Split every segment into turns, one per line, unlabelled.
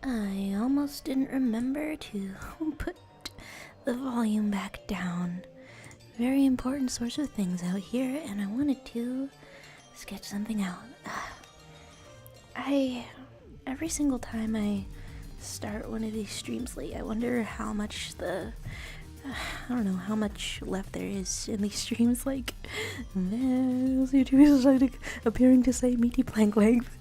I almost didn't remember to put the volume back down. Very important source of things out here, and I wanted to sketch something out. Every single time I start one of these streams late, I wonder how much I don't know how much left there is in these streams. Like, there's YouTube is like appearing to say meaty plank length.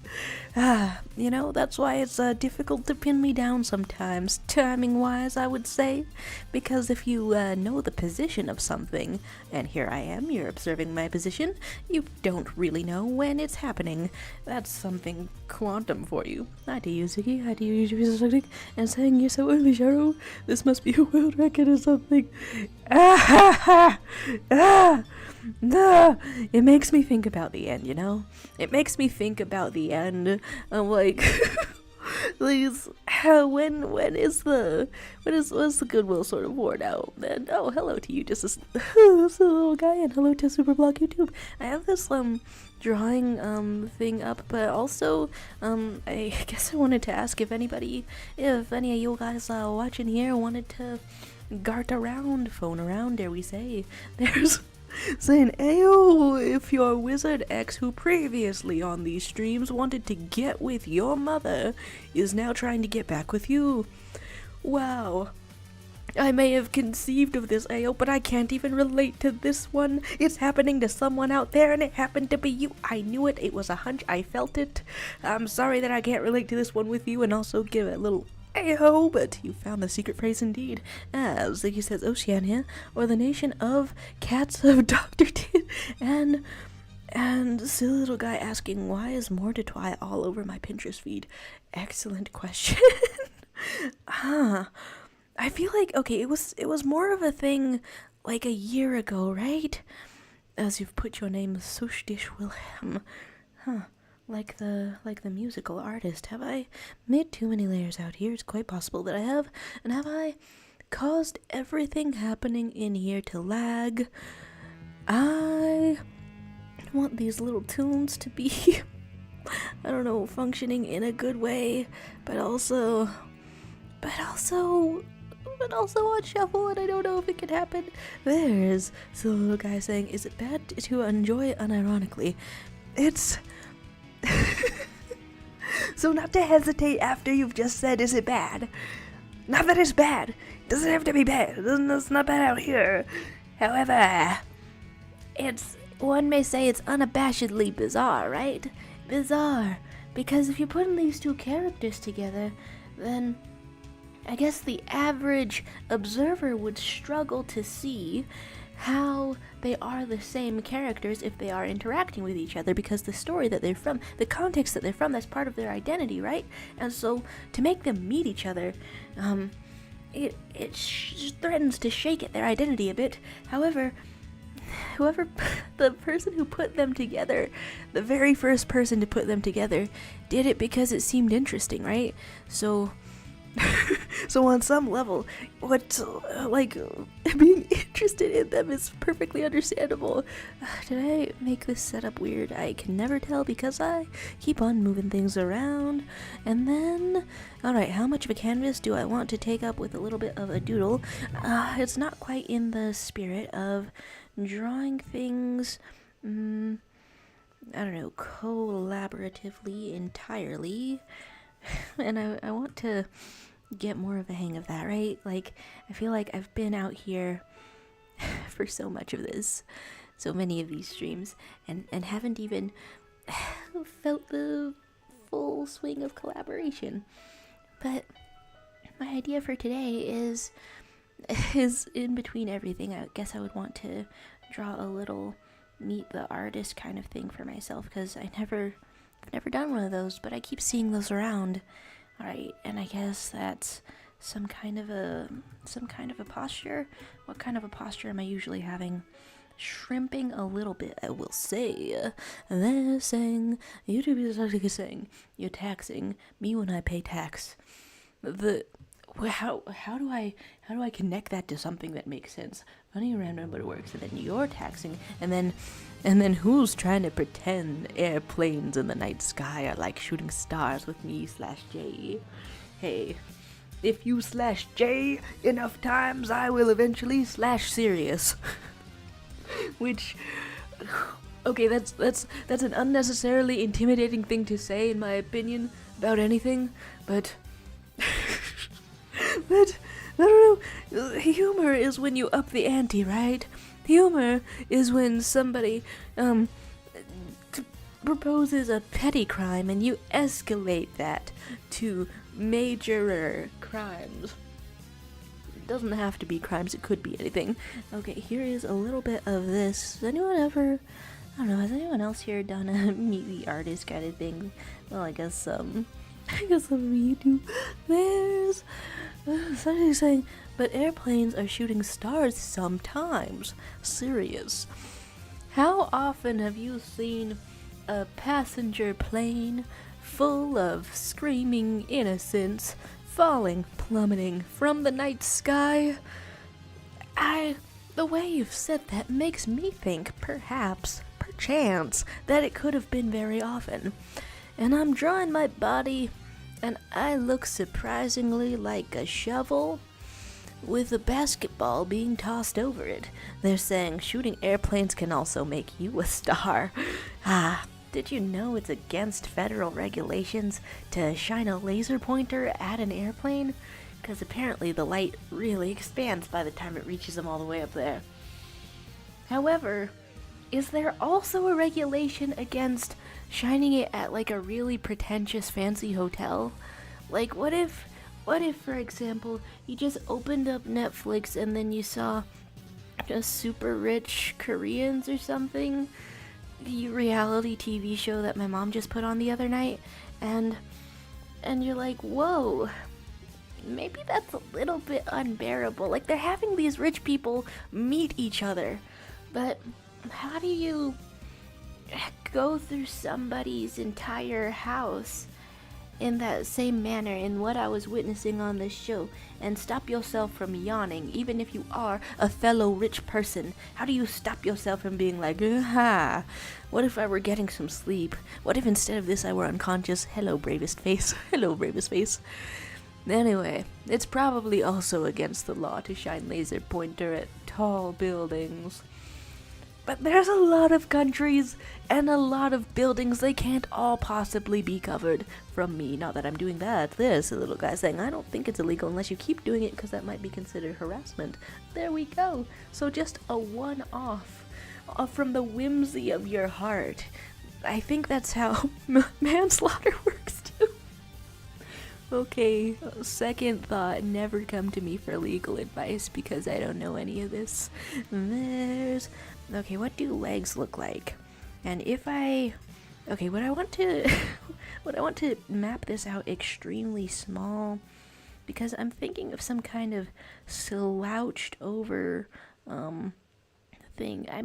You know, that's why it's difficult to pin me down sometimes, timing wise, I would say. Because if you know the position of something, and here I am, you're observing my position, you don't really know when it's happening. That's something quantum for you. Hi to you, Ziggy. Hi to you, YouTube, and saying you're so early, Cheryl. This must be a world record or something. It makes me think about the end, you know? It makes me think about the end. I'm like, please, what's the goodwill sort of worn out? And oh, hello to you, just this little guy, and hello to Superblock YouTube. I have this drawing thing up, but also I guess I wanted to ask if any of you guys watching here wanted to phone around, dare we say. There's saying, Ayo, if your Wizard X, who previously on these streams wanted to get with your mother, is now trying to get back with you. Wow. I may have conceived of this, Ayo, but I can't even relate to this one. It's happening to someone out there, and it happened to be you. I knew it. It was a hunch. I felt it. I'm sorry that I can't relate to this one with you, and also give it a little Ayo, but you found the secret phrase indeed. As he says, Oceania, or the nation of cats of Dr. T, and silly little guy asking, why is more to twy all over my Pinterest feed? Excellent question. I feel like, okay, it was more of a thing like a year ago, right? As you've put your name, Soshdish Wilhelm. Like the musical artist. Have I made too many layers out here? It's quite possible that I have. And have I caused everything happening in here to lag? I want these little tunes to be, I don't know, functioning in a good way, but also on shuffle, and I don't know if it can happen. There's the little guy saying, is it bad to enjoy unironically? It's so not to hesitate after you've just said, is it bad? Not that it's bad. It doesn't have to be bad. It's not bad out here. However, one may say it's unabashedly bizarre, right? Bizarre. Because if you're putting these two characters together, then I guess the average observer would struggle to see how they are the same characters if they are interacting with each other, because the story that they're from, the context that they're from, that's part of their identity, right? And so to make them meet each other, it threatens to shake at their identity a bit. However, the person who put them together, the very first person to put them together, did it because it seemed interesting, right? So on some level, being interested in them is perfectly understandable. Did I make this setup weird? I can never tell because I keep on moving things around. And then, alright, how much of a canvas do I want to take up with a little bit of a doodle? It's not quite in the spirit of drawing things, I don't know, collaboratively entirely. And I want to get more of a hang of that, right? Like, I feel like I've been out here for so much of this, so many of these streams, and haven't even felt the full swing of collaboration. But my idea for today is in between everything. I guess I would want to draw a little meet the artist kind of thing for myself, because I've never done one of those, but I keep seeing those around. Alright, and I guess that's some kind of a posture. What kind of a posture am I usually having? Shrimping a little bit, I will say. They're saying, YouTube is saying, you're taxing me when I pay tax. how do I connect that to something that makes sense? Running around but it works, and then you're taxing, and then who's trying to pretend airplanes in the night sky are like shooting stars with me / J? Hey, if you / J enough times, I will eventually / Sirius. Which, okay, that's an unnecessarily intimidating thing to say, in my opinion, about anything, but but I don't know. Humor is when you up the ante, right? Humor is when somebody proposes a petty crime and you escalate that to majorer crimes. It doesn't have to be crimes, it could be anything. Okay, here is a little bit of this. Has anyone ever, I don't know, has anyone else here done a meet the artist kind of thing? Well, I guess some of you do. There's somebody saying, but airplanes are shooting stars sometimes. Serious. How often have you seen a passenger plane full of screaming innocents falling, plummeting from the night sky? The way you've said that makes me think perchance, that it could have been very often. And I'm drawing my body, and I look surprisingly like a shovel with a basketball being tossed over it. They're saying shooting airplanes can also make you a star. Did you know it's against federal regulations to shine a laser pointer at an airplane? Because apparently the light really expands by the time it reaches them all the way up there. However, is there also a regulation against shining it at like a really pretentious fancy hotel? Like what if for example you just opened up Netflix and then you saw just super rich Koreans or something, the reality TV show that my mom just put on the other night, and you're like, whoa, maybe that's a little bit unbearable. Like they're having these rich people meet each other, but how do you go through somebody's entire house in that same manner in what I was witnessing on this show and stop yourself from yawning, even if you are a fellow rich person? How do you stop yourself from being like, aha, what if I were getting some sleep? What if instead of this I were unconscious? Hello, bravest face. Hello, bravest face. Anyway, it's probably also against the law to shine laser pointer at tall buildings. But there's a lot of countries and a lot of buildings, they can't all possibly be covered from me. Not that I'm doing that. This little guy saying, I don't think it's illegal unless you keep doing it because that might be considered harassment. There we go. So just a one-off from the whimsy of your heart. I think that's how manslaughter works too. Okay, second thought, never come to me for legal advice because I don't know any of this. Okay, what do legs look like? And if what I want to map this out extremely small, because I'm thinking of some kind of slouched over thing. I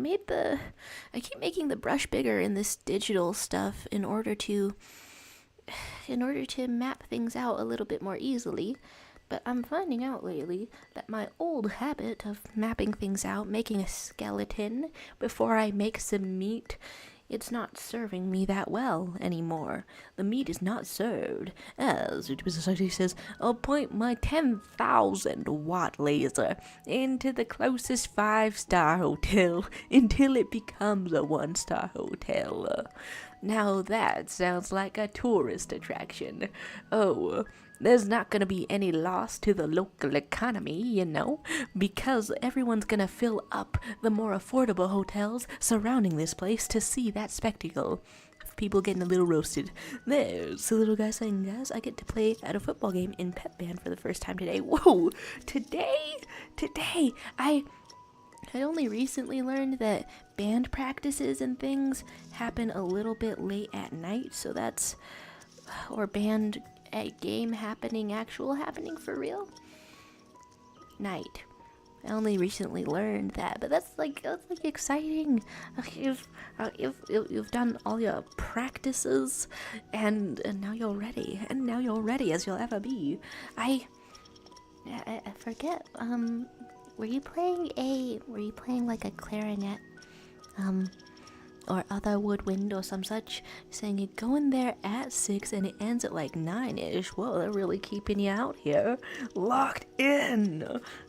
keep making the brush bigger in this digital stuff in order to map things out a little bit more easily. But I'm finding out lately that my old habit of mapping things out, making a skeleton before I make some meat, it's not serving me that well anymore. The meat is not served. As it precisely says, I'll point my 10,000 watt laser into the closest 5-star hotel until it becomes a 1-star hotel. Now that sounds like a tourist attraction. Oh, there's not going to be any loss to the local economy, you know, because everyone's going to fill up the more affordable hotels surrounding this place to see that spectacle of people getting a little roasted. There's the little guy saying, guys, I get to play at a football game in pep band for the first time today. Whoa, today, I only recently learned that band practices and things happen a little bit late at night, so that's, or band a game happening for real? Night. I only recently learned that, but that's like exciting. You've done all your practices, and now you're ready, as you'll ever be. I forget. Were you playing like a clarinet, or other woodwind or some such? Saying you go in there at 6 and it ends at like 9ish. Whoa, they're really keeping you out here, locked in.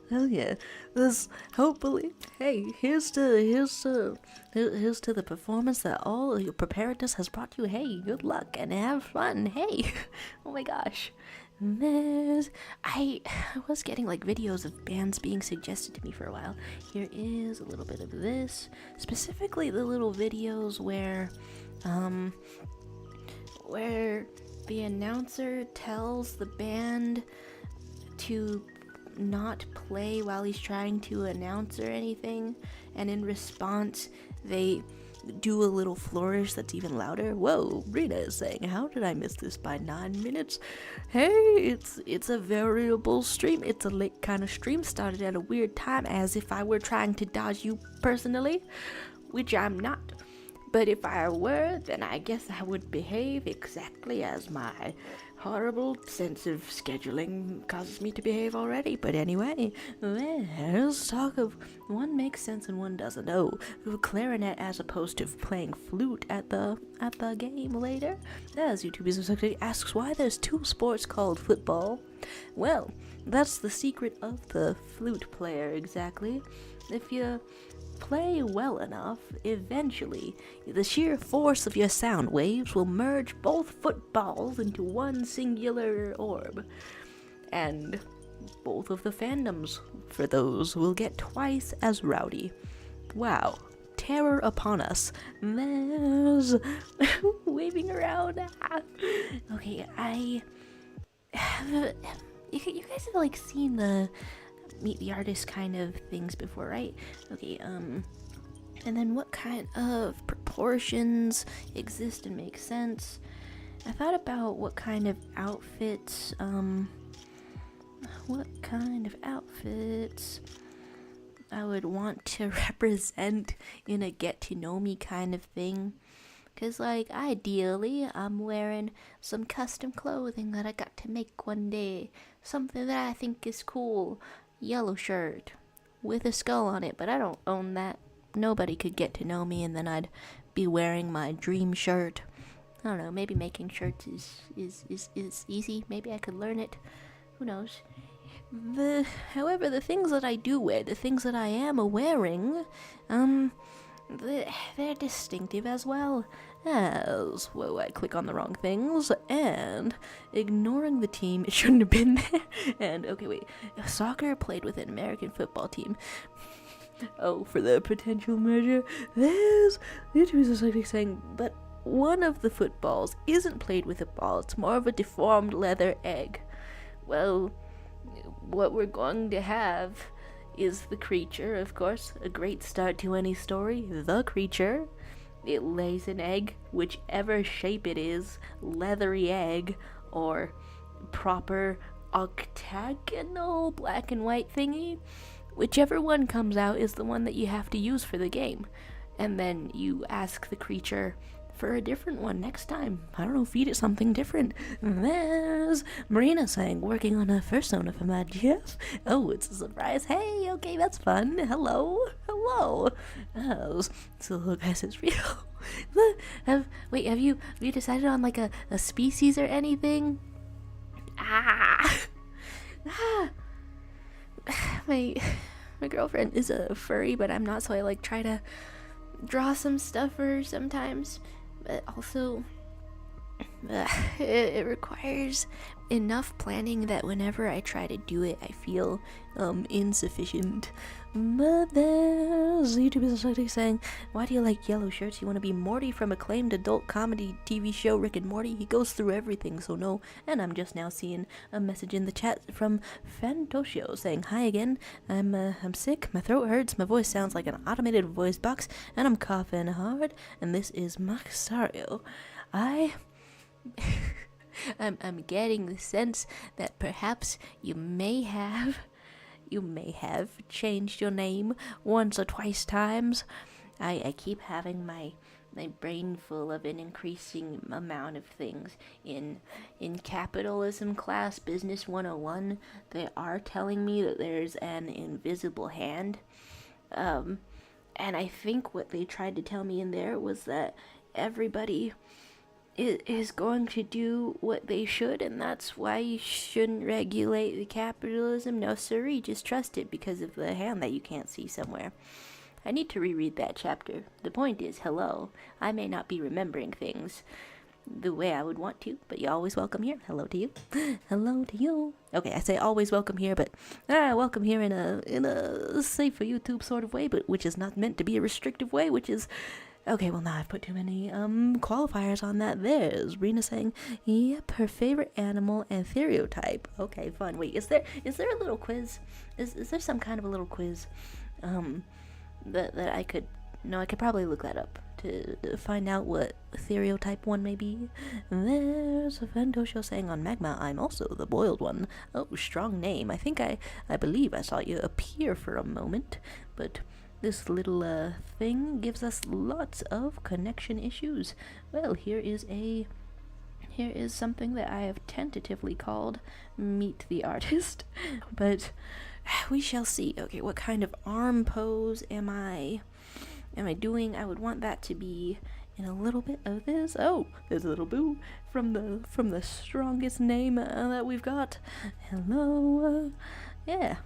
Hell yeah. This hopefully. Hey, here's to the performance that all your preparedness has brought you. Hey, good luck and have fun. Hey, oh my gosh. I was getting like videos of bands being suggested to me for a while. Here is a little bit of this, specifically the little videos where the announcer tells the band to not play while he's trying to announce or anything, and in response they do a little flourish that's even louder. Whoa, Rita is saying, how did I miss this by 9 minutes? Hey, it's a variable stream. It's a late kind of stream, started at a weird time, as if I were trying to dodge you personally, which I'm not. But if I were, then I guess I would behave exactly as my horrible sense of scheduling causes me to behave already. But anyway, let's talk of one makes sense and one doesn't. Oh, clarinet as opposed to playing flute at the game later. As YouTube asks why there's two sports called football. Well, that's the secret of the flute player exactly. If you play well enough, eventually the sheer force of your sound waves will merge both footballs into one singular orb, and both of the fandoms for those will get twice as rowdy. Wow, terror upon us. There's waving around. Okay, you guys have like seen the meet the artist kind of things before, right? Okay, and then what kind of proportions exist and make sense? I thought about what kind of outfits I would want to represent in a get to know me kind of thing. Cause like ideally I'm wearing some custom clothing that I got to make one day. Something that I think is cool. Yellow shirt with a skull on it, but I don't own that. Nobody could get to know me and then I'd be wearing my dream shirt. I don't know, maybe making shirts is easy. Maybe I could learn it. Who knows? However, the things that I do wear, the things that I am wearing, they're distinctive as well as, whoa, I click on the wrong things, and ignoring the team, it shouldn't have been there, and, okay, wait, soccer played with an American football team. Oh, for the potential measure, there's YouTube is like saying, but one of the footballs isn't played with a ball, it's more of a deformed leather egg. Well, what we're going to have is the creature, of course, a great start to any story, the creature. It lays an egg, whichever shape it is, leathery egg, or proper octagonal black and white thingy. Whichever one comes out is the one that you have to use for the game. And then you ask the creature for a different one next time. I don't know, feed it something different. There's Marina saying, working on a persona for my GF. Oh, it's a surprise. Hey, okay, that's fun. Hello. Oh, so look, guys, it's real. Have you decided on like a species or anything? My girlfriend is a furry, but I'm not, so I like try to draw some stuff for her sometimes. But also, it requires enough planning that whenever I try to do it, I feel insufficient. But there's YouTube is actually saying, why do you like yellow shirts? You want to be Morty from acclaimed adult comedy TV show Rick and Morty? He goes through everything, so no. And I'm just now seeing a message in the chat from Fantoshio saying, hi again. I'm sick, my throat hurts, my voice sounds like an automated voice box, and I'm coughing hard, and this is Maxario. I'm getting the sense that perhaps you may have changed your name once or twice times. I keep having my brain full of an increasing amount of things. In capitalism class, Business 101, they are telling me that there's an invisible hand. And I think what they tried to tell me in there was that everybody is going to do what they should, and that's why you shouldn't regulate the capitalism. No siree, just trust it because of the hand that you can't see somewhere. I need to reread that chapter. The point is, hello, I may not be remembering things the way I would want to, but you're always welcome here. Hello to you. Hello to you. Okay, I say always welcome here, but welcome here in a safe for YouTube sort of way, but which is not meant to be a restrictive way, which is okay. Well, now I've put too many qualifiers on that. There's Rena saying, yep, her favorite animal and stereotype. Okay, fun. Wait, is there a little quiz? Is there some kind of a little quiz that I could probably look that up to find out what stereotype one may be. There's a Vento show saying on Magma, I'm also the boiled one. Oh, strong name. I think I believe I saw you appear for a moment, but this little thing gives us lots of connection issues. Well, here is something that I have tentatively called Meet the Artist, but we shall see. Okay, what kind of arm pose am I doing? I would want that to be in a little bit of this. Oh, there's a little boo from the strongest name that we've got. Hello, yeah.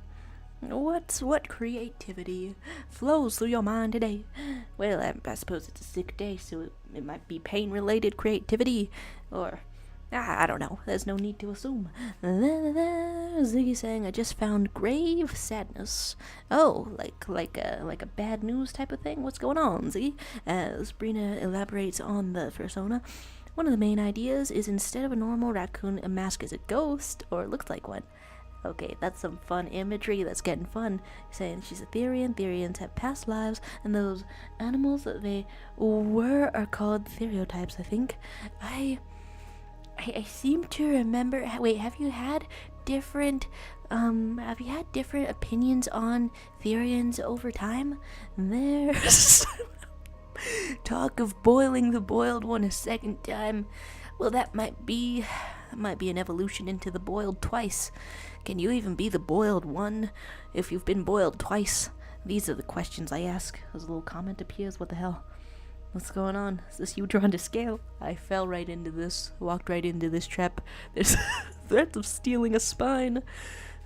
What creativity flows through your mind today? Well, I suppose it's a sick day, so it might be pain-related creativity, or I don't know. There's no need to assume. Ziggy saying, I just found grave sadness. Oh, like a bad news type of thing? What's going on, Ziggy? As Brina elaborates on the persona, one of the main ideas is instead of a normal raccoon, a mask is a ghost, or it looks like one. Okay, that's some fun imagery. That's getting fun. Saying she's a Therian. Therians have past lives, and those animals that they were are called stereotypes, I think. I seem to remember. Wait, have you had different opinions on Therians over time? There's talk of boiling the boiled one a second time. Well, that might be an evolution into the boiled twice. Can you even be the boiled one if you've been boiled twice? These are the questions I ask as a little comment appears. What the hell? What's going on? Is this you drawn to scale? I fell right into this, walked right into this trap. There's threats of stealing a spine.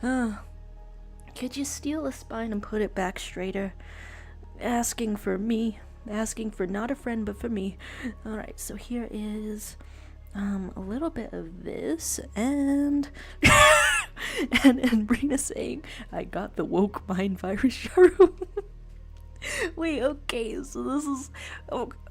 Could you steal a spine and put it back straighter? Asking for not a friend, but for me. Alright, so here is a little bit of this, and and Brina saying, I got the woke mind virus, Sharu. Wait, okay, so this is...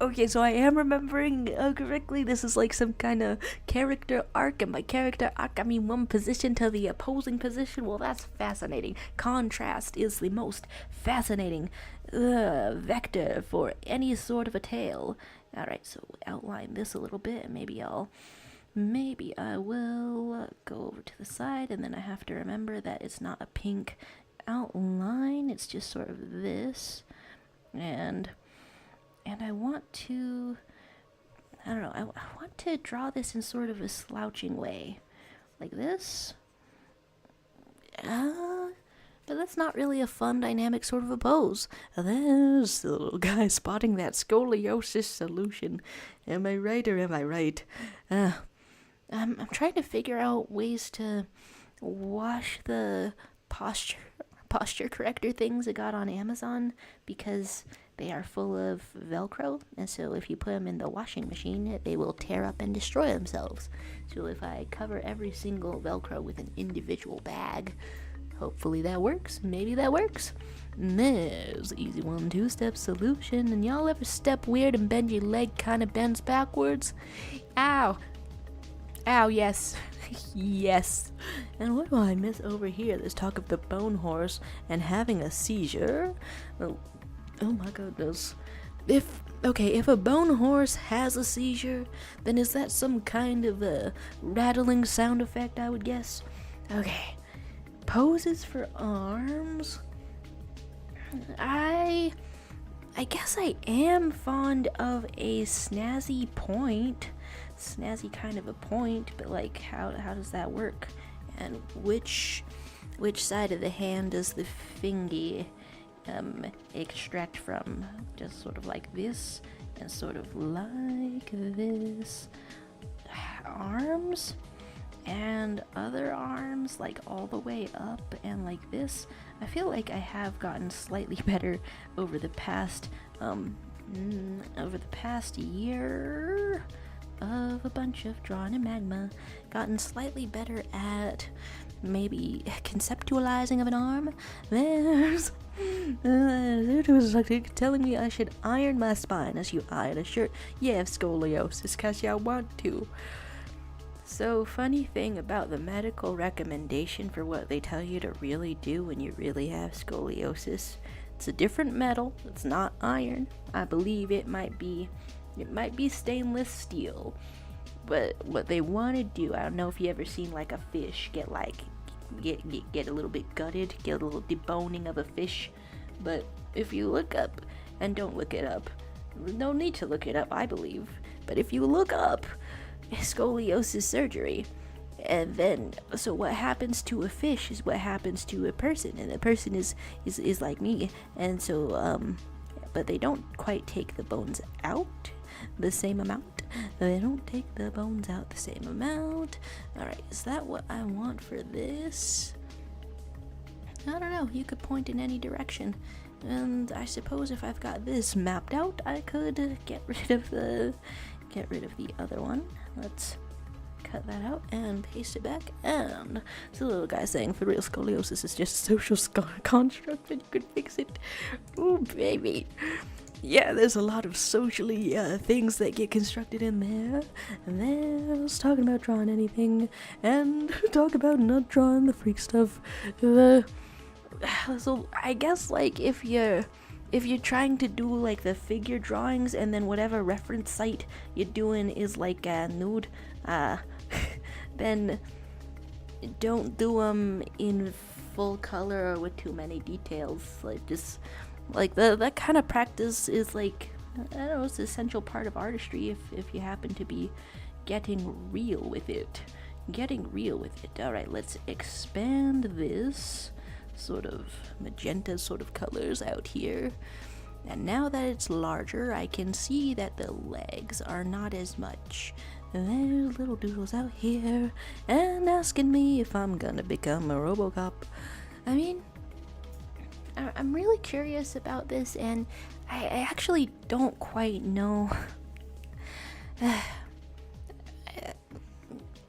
okay, so I am remembering correctly. This is like some kind of character arc, and by character arc, I mean one position to the opposing position. Well, that's fascinating. Contrast is the most fascinating vector for any sort of a tale. Alright, so outline this a little bit, and maybe I will go over to the side, and then I have to remember that it's not a pink outline, it's just sort of this. And I want to, I don't know, I want to draw this in sort of a slouching way, like this. But that's not really a fun, dynamic sort of a pose. There's the little guy spotting that scoliosis solution. Am I right or am I right? I'm trying to figure out ways to wash the posture corrector things I got on Amazon, because they are full of Velcro, and so if you put them in the washing machine, they will tear up and destroy themselves. So if I cover every single Velcro with an individual bag, hopefully that works. Maybe that works. And there's the easy 1-2-step solution. And y'all ever step weird and bend your leg kind of bends backwards? Ow. Ow, yes. Yes. And what do I miss over here? There's talk of the bone horse and having a seizure. Oh my goodness. If a bone horse has a seizure, then is that some kind of a rattling sound effect, I would guess? Okay. Poses for arms. I I guess I am fond of a snazzy kind of a point, but like how does that work? And which side of the hand does the fingy extract from? Just sort of like this, and sort of like this. Arms and other arms, like all the way up and like this. I feel like I have gotten slightly better over the past year of a bunch of drawing in magma. Gotten slightly better at maybe conceptualizing of an arm. There's it was like telling me I should iron my spine as you iron a shirt. You have scoliosis cause you want to. So, funny thing about the medical recommendation for what they tell you to really do when you really have scoliosis. It's a different metal. It's not iron. I believe it might be stainless steel. But what they want to do, I don't know if you ever seen like a fish get a little bit gutted, get a little deboning of a fish. But if you look up, and don't look it up, no need to look it up, I believe. But if you look up scoliosis surgery, and then so what happens to a fish is what happens to a person, and the person is like me, and so but they don't quite take the bones out the same amount. They don't take the bones out the same amount. Alright, is that what I want for this? I don't know, you could point in any direction. And I suppose if I've got this mapped out, I could get rid of the other one. Let's cut that out and paste it back. And it's a little guy saying, for real, scoliosis is just a social construct and you could fix it. Ooh, baby. Yeah, there's a lot of socially things that get constructed in there. And then I was talking about drawing anything and talk about not drawing the freak stuff. So I guess like if you're trying to do like the figure drawings and then whatever reference site you're doing is like a nude, then don't do them in full color or with too many details. Like just like that kind of practice is like, I don't know, it's an essential part of artistry if you happen to be getting real with it. Alright, let's expand this sort of magenta sort of colors out here. And now that it's larger, I can see that the legs are not as much. And there's little doodles out here and asking me if I'm gonna become a RoboCop. I mean, I'm really curious about this, and I actually don't quite know.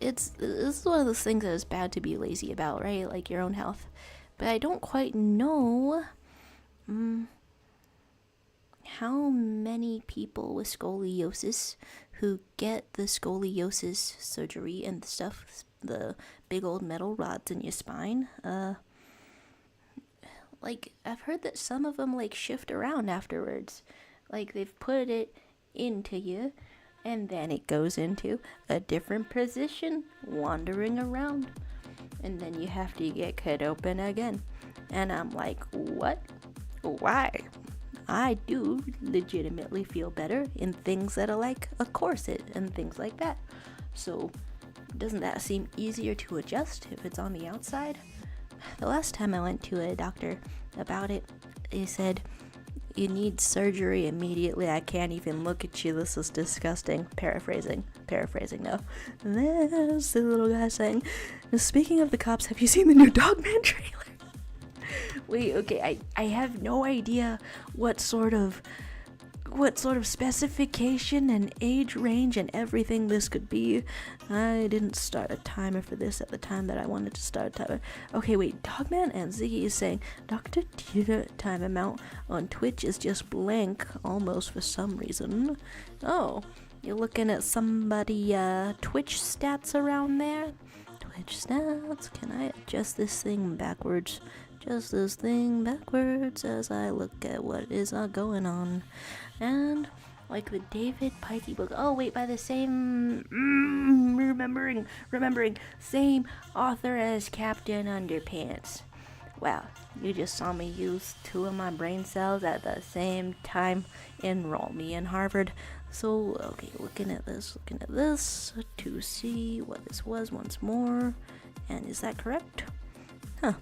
This is one of those things that is bad to be lazy about, right? Like your own health. But I don't quite know how many people with scoliosis who get the scoliosis surgery and stuff, the big old metal rods in your spine, like, I've heard that some of them, like, shift around afterwards. Like, they've put it into you, and then it goes into a different position, wandering around. And then you have to get cut open again. And I'm like, what? Why? I do legitimately feel better in things that are like a corset and things like that. So, doesn't that seem easier to adjust if it's on the outside? The last time I went to a doctor about it, he said, you need surgery immediately. I can't even look at you. This is disgusting. Paraphrasing though. And there's the little guy saying, speaking of the cops, have you seen the new Dogman trailer? Wait, okay, I have no idea what sort of specification and age range and everything this could be. I didn't start a timer for this at the time that I wanted to start a timer. Okay, wait, Dogman and Ziggy is saying Dr. Tita time amount on Twitch is just blank almost for some reason. Oh, you're looking at somebody Twitch stats around there? Twitch stats, can I adjust this thing backwards? Just this thing backwards as I look at what is going on. And like the David Pikey book. Oh wait, by the same remembering same author as Captain Underpants. Wow, you just saw me use 2 of my brain cells at the same time. Enroll me in Harvard. So, okay, looking at this to see what this was once more. And is that correct? Huh.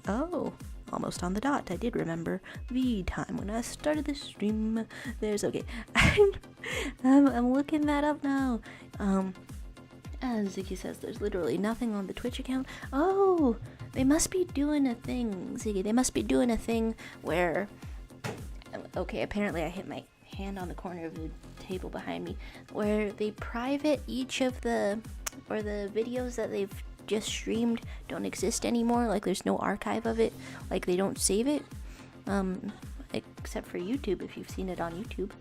Oh, almost on the dot. I did remember the time when I started the stream. There's, okay. I'm looking that up now. As Ziggy says, there's literally nothing on the Twitch account. Oh, they must be doing a thing, Ziggy. They must be doing a thing where... Okay, apparently I hit my hand on the corner of the table behind me. Where they private each of the... Or the videos that they've just streamed don't exist anymore. Like, there's no archive of it. Like, they don't save it. Except for YouTube, if you've seen it on YouTube.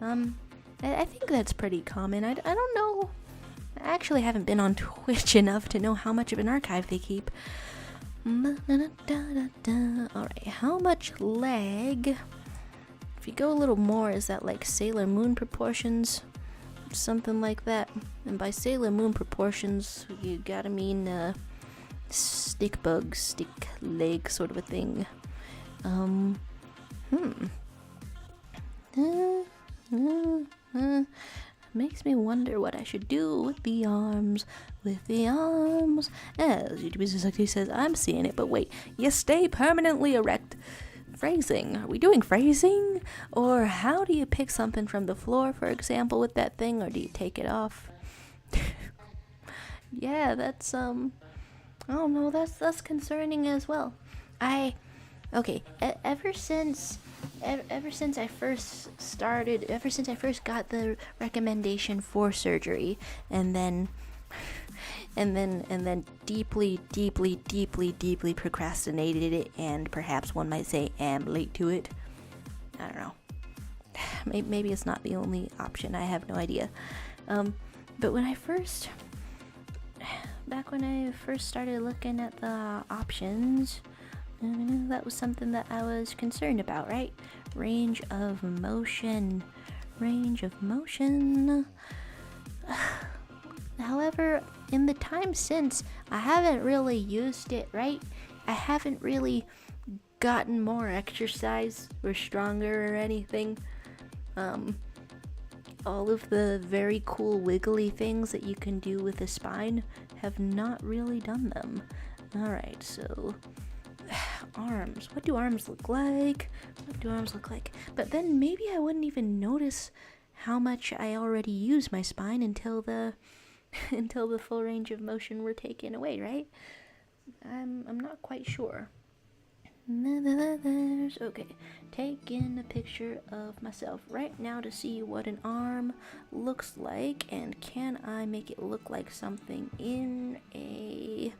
I think that's pretty common. I don't know. I actually haven't been on Twitch enough to know how much of an archive they keep. Alright, how much lag? If you go a little more, is that like Sailor Moon proportions? Something like that. And by Sailor Moon proportions, you gotta mean stick leg sort of a thing. Makes me wonder what I should do with the arms. As YouTube says, I'm seeing it, but wait, you stay permanently erect. Phrasing. Are we doing phrasing? Or how do you pick something from the floor, for example, with that thing, or do you take it off? Yeah, that's, I don't know, that's concerning as well. Okay, ever since I first got the recommendation for surgery, and then deeply procrastinated it, and perhaps one might say am late to it. I don't know. Maybe it's not the only option. I have no idea. But back when I first started looking at the options, that was something that I was concerned about, right? Range of motion. However, in the time since, I haven't really used it, right? I haven't really gotten more exercise or stronger or anything. All of the very cool wiggly things that you can do with the spine have not really done them. Alright, so... arms. What do arms look like? But then maybe I wouldn't even notice how much I already use my spine until the full range of motion were taken away, right? I'm not quite sure. Okay, taking a picture of myself right now to see what an arm looks like, and can I make it look like something in a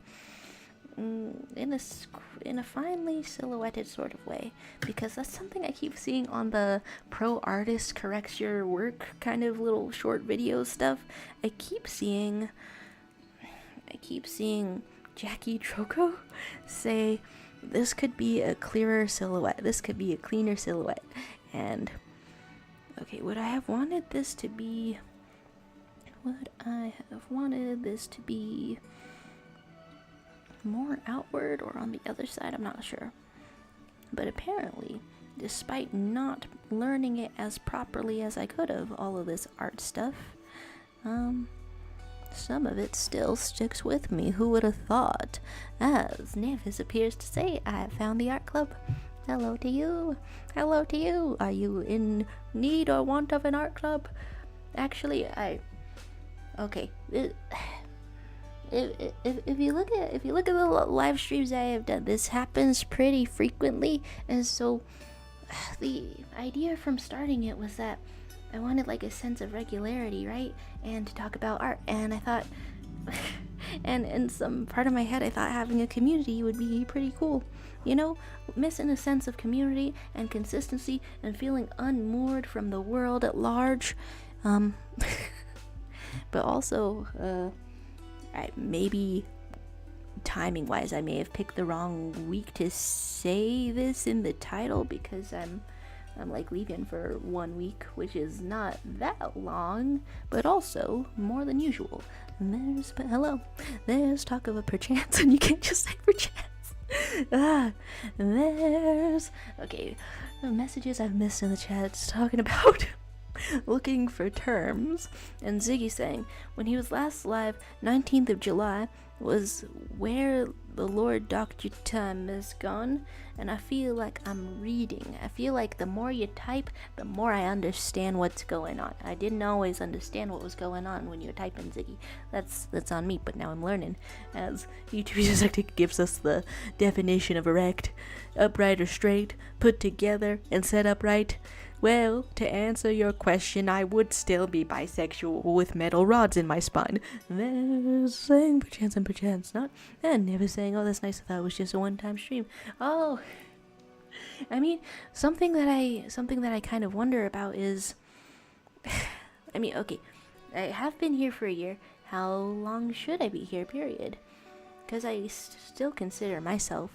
finely silhouetted sort of way, because that's something I keep seeing on the pro artist corrects your work kind of little short video stuff. I keep seeing Jackie Troco say, this could be a clearer silhouette, this could be a cleaner silhouette. And okay, would I have wanted this to be more outward or on the other side? I'm not sure. But apparently, despite not learning it as properly as I could have, all of this art stuff, some of it still sticks with me. Who would have thought? As Nevis appears to say, I have found the art club. Hello to you. Are you in need or want of an art club? Actually, okay. If you look at the live streams I have done, this happens pretty frequently, and so the idea from starting it was that I wanted like a sense of regularity, right? And to talk about art, and I thought, and in some part of my head, I thought having a community would be pretty cool. You know, missing a sense of community and consistency and feeling unmoored from the world at large. But also, maybe timing wise, I may have picked the wrong week to say this in the title, because I'm like leaving for 1 week, which is not that long, but also more than usual. And there's talk of a perchance, and you can't just say perchance. Ah, there's okay. The messages I've missed in the chat's talking about looking for terms, and Ziggy saying when he was last live, 19th of July was where the Lord Dr. Time is gone, and I feel like I'm reading. I feel like the more you type, the more I understand what's going on. I didn't always understand what was going on when you were typing, Ziggy. That's on me, but now I'm learning. As YouTube Dyslexic gives us the definition of erect, upright or straight, put together, and set upright. Well, to answer your question, I would still be bisexual with metal rods in my spine. There's saying perchance and perchance not, and never saying, oh, that's nice, I thought it was just a one-time stream. Oh, I mean, something that I kind of wonder about is, I mean, okay, I have been here for a year. How long should I be here, period? Because I still consider myself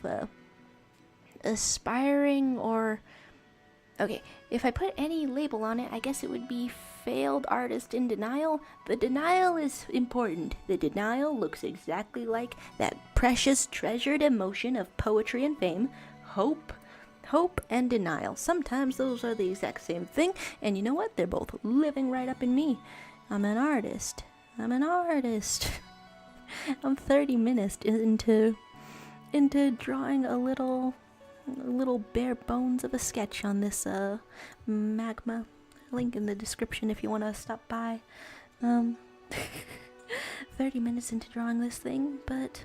aspiring or... Okay, if I put any label on it, I guess it would be failed artist in denial. The denial is important. The denial looks exactly like that precious, treasured emotion of poetry and fame, hope. Hope and denial. Sometimes those are the exact same thing, and you know what? They're both living right up in me. I'm an artist. I'm 30 minutes into drawing a little bare bones of a sketch on this magma. Link in the description if you want to stop by. 30 minutes into drawing this thing, but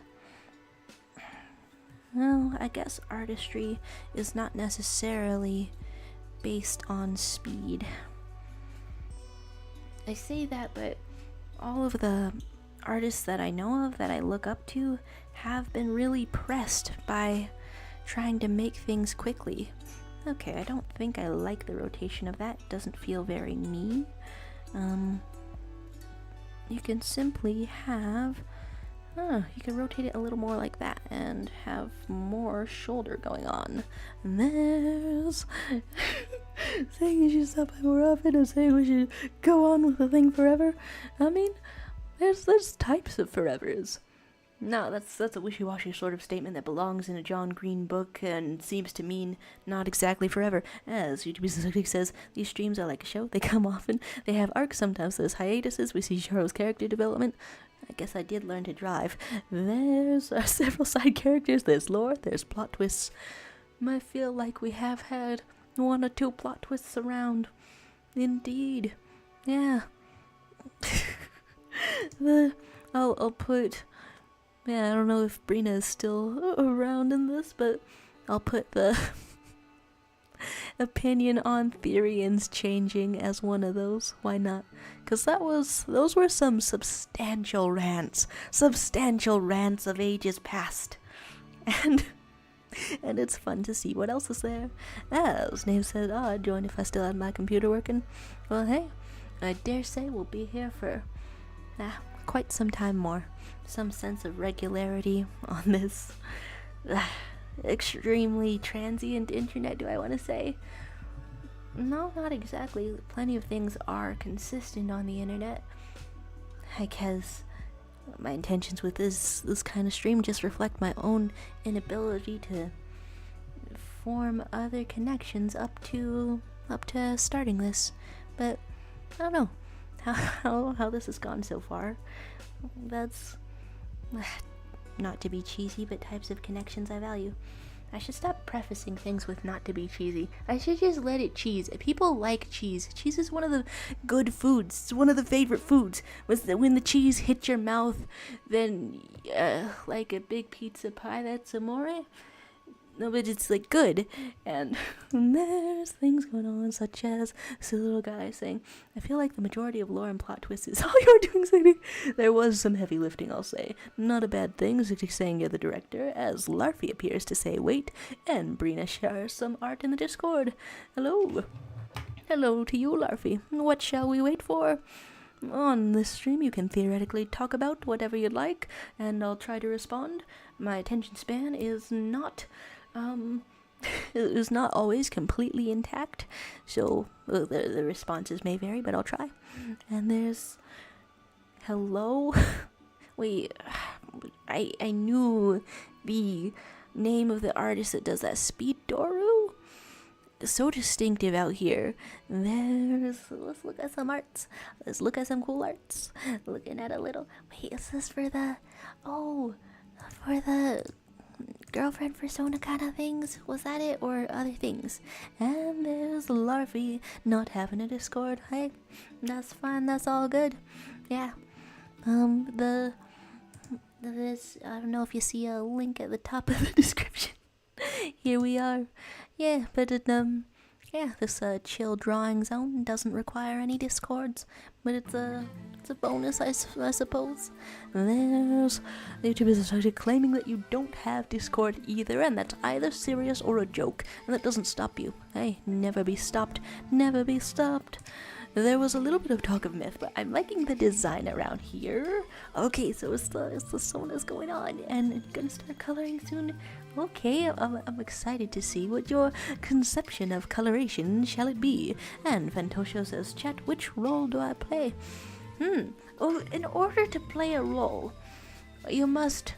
well, I guess artistry is not necessarily based on speed. I say that, but all of the artists that I know of that I look up to have been really pressed by trying to make things quickly. Okay, I don't think I like the rotation of that. It doesn't feel very me. You can simply have... you can rotate it a little more like that and have more shoulder going on. And there's... saying you should stop by more often and saying we should go on with the thing forever. I mean, there's types of forevers. No, that's a wishy-washy sort of statement that belongs in a John Green book and seems to mean not exactly forever. As YouTube Dyslexic says, these streams are like a show. They come often. They have arcs. Sometimes there's hiatuses. We see Charles' character development. I guess I did learn to drive. There's several side characters. There's lore. There's plot twists. I feel like we have had 1 or 2 plot twists around. Indeed. Yeah. I'll put... Yeah, I don't know if Brina is still around in this, but I'll put the opinion on Therians changing as one of those. Why not? Because those were some substantial rants of ages past. And it's fun to see what else is there. As Nave said, I'd join if I still had my computer working. Well, hey, I dare say we'll be here for quite some time more. Some sense of regularity on this extremely transient internet, do I want to say? No, not exactly. Plenty of things are consistent on the internet. I guess my intentions with this kind of stream just reflect my own inability to form other connections up to starting this. But I don't know how this has gone so far. That's not to be cheesy, but types of connections I value. I should stop prefacing things with not to be cheesy. I should just let it cheese. People like cheese. Cheese is one of the good foods. It's one of the favorite foods. When the cheese hits your mouth, then like a big pizza pie, that's amore. No, but it's like good. And there's things going on, such as this little guy saying, I feel like the majority of lore and plot twists is all you're doing, Sadie. There was some heavy lifting, I'll say. Not a bad thing, saying you're the director, as Larfy appears to say wait, and Brina shares some art in the Discord. Hello. Hello to you, Larfy. What shall we wait for? On this stream, you can theoretically talk about whatever you'd like, and I'll try to respond. My attention span is not always completely intact, so the responses may vary, but I'll try. And there's hello. Wait, I knew the name of the artist that does that? Speed Doru? So distinctive out here. Let's look at some arts. Let's look at some cool arts. Looking at a little. Wait, is this for the? Oh, for the girlfriend persona kind of things? Was that it, or other things? And there's Larvy not having a Discord. Hey, that's fine. That's all good. Yeah. This, I don't know if you see a link at the top of the description. Here we are. Yeah, but yeah, this chill drawing zone doesn't require any discords, but it's a bonus, I suppose. There's YouTube is actually claiming that you don't have Discord either, and that's either serious or a joke, and that doesn't stop you. Hey, never be stopped, never be stopped. There was a little bit of talk of myth, but I'm liking the design around here. Okay, so it's the sonas going on, and it's gonna start coloring soon. Okay, I'm excited to see what your conception of coloration shall it be. And Fantosho says, chat, which role do I play? Oh, in order to play a role, you must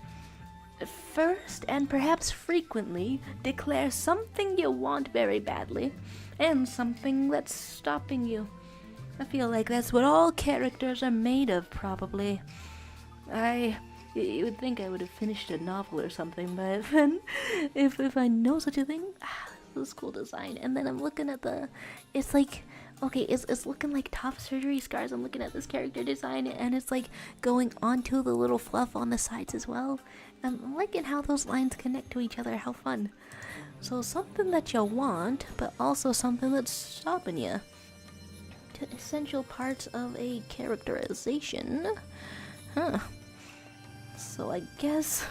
first and perhaps frequently declare something you want very badly, and something that's stopping you. I feel like that's what all characters are made of, probably. You would think I would have finished a novel or something, but then, if I know such a thing, this is cool design. And then I'm looking at it's like, okay, it's looking like top surgery scars. I'm looking at this character design, and it's like going onto the little fluff on the sides as well. I'm liking how those lines connect to each other. How fun. So something that you want, but also something that's stopping you. Essential parts of a characterization. Huh. So I guess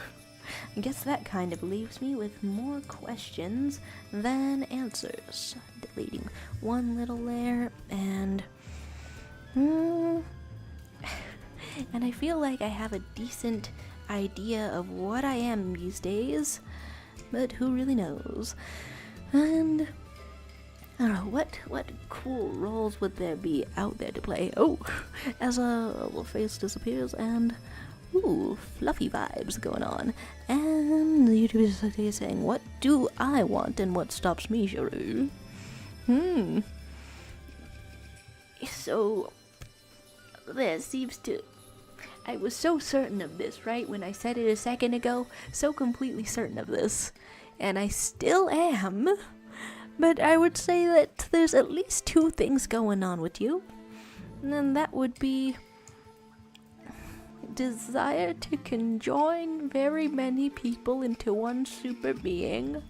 that kind of leaves me with more questions than answers. Deleting one little layer, and and I feel like I have a decent idea of what I am these days, but who really knows? And I don't know, what cool roles would there be out there to play? Oh, as a little face disappears, and ooh, fluffy vibes going on. And the YouTuber is saying, what do I want and what stops me, Shuru? So, there seems to... I was so certain of this, right? When I said it a second ago, so completely certain of this. And I still am. But I would say that there's at least two things going on with you. And that would be desire to conjoin very many people into one super being.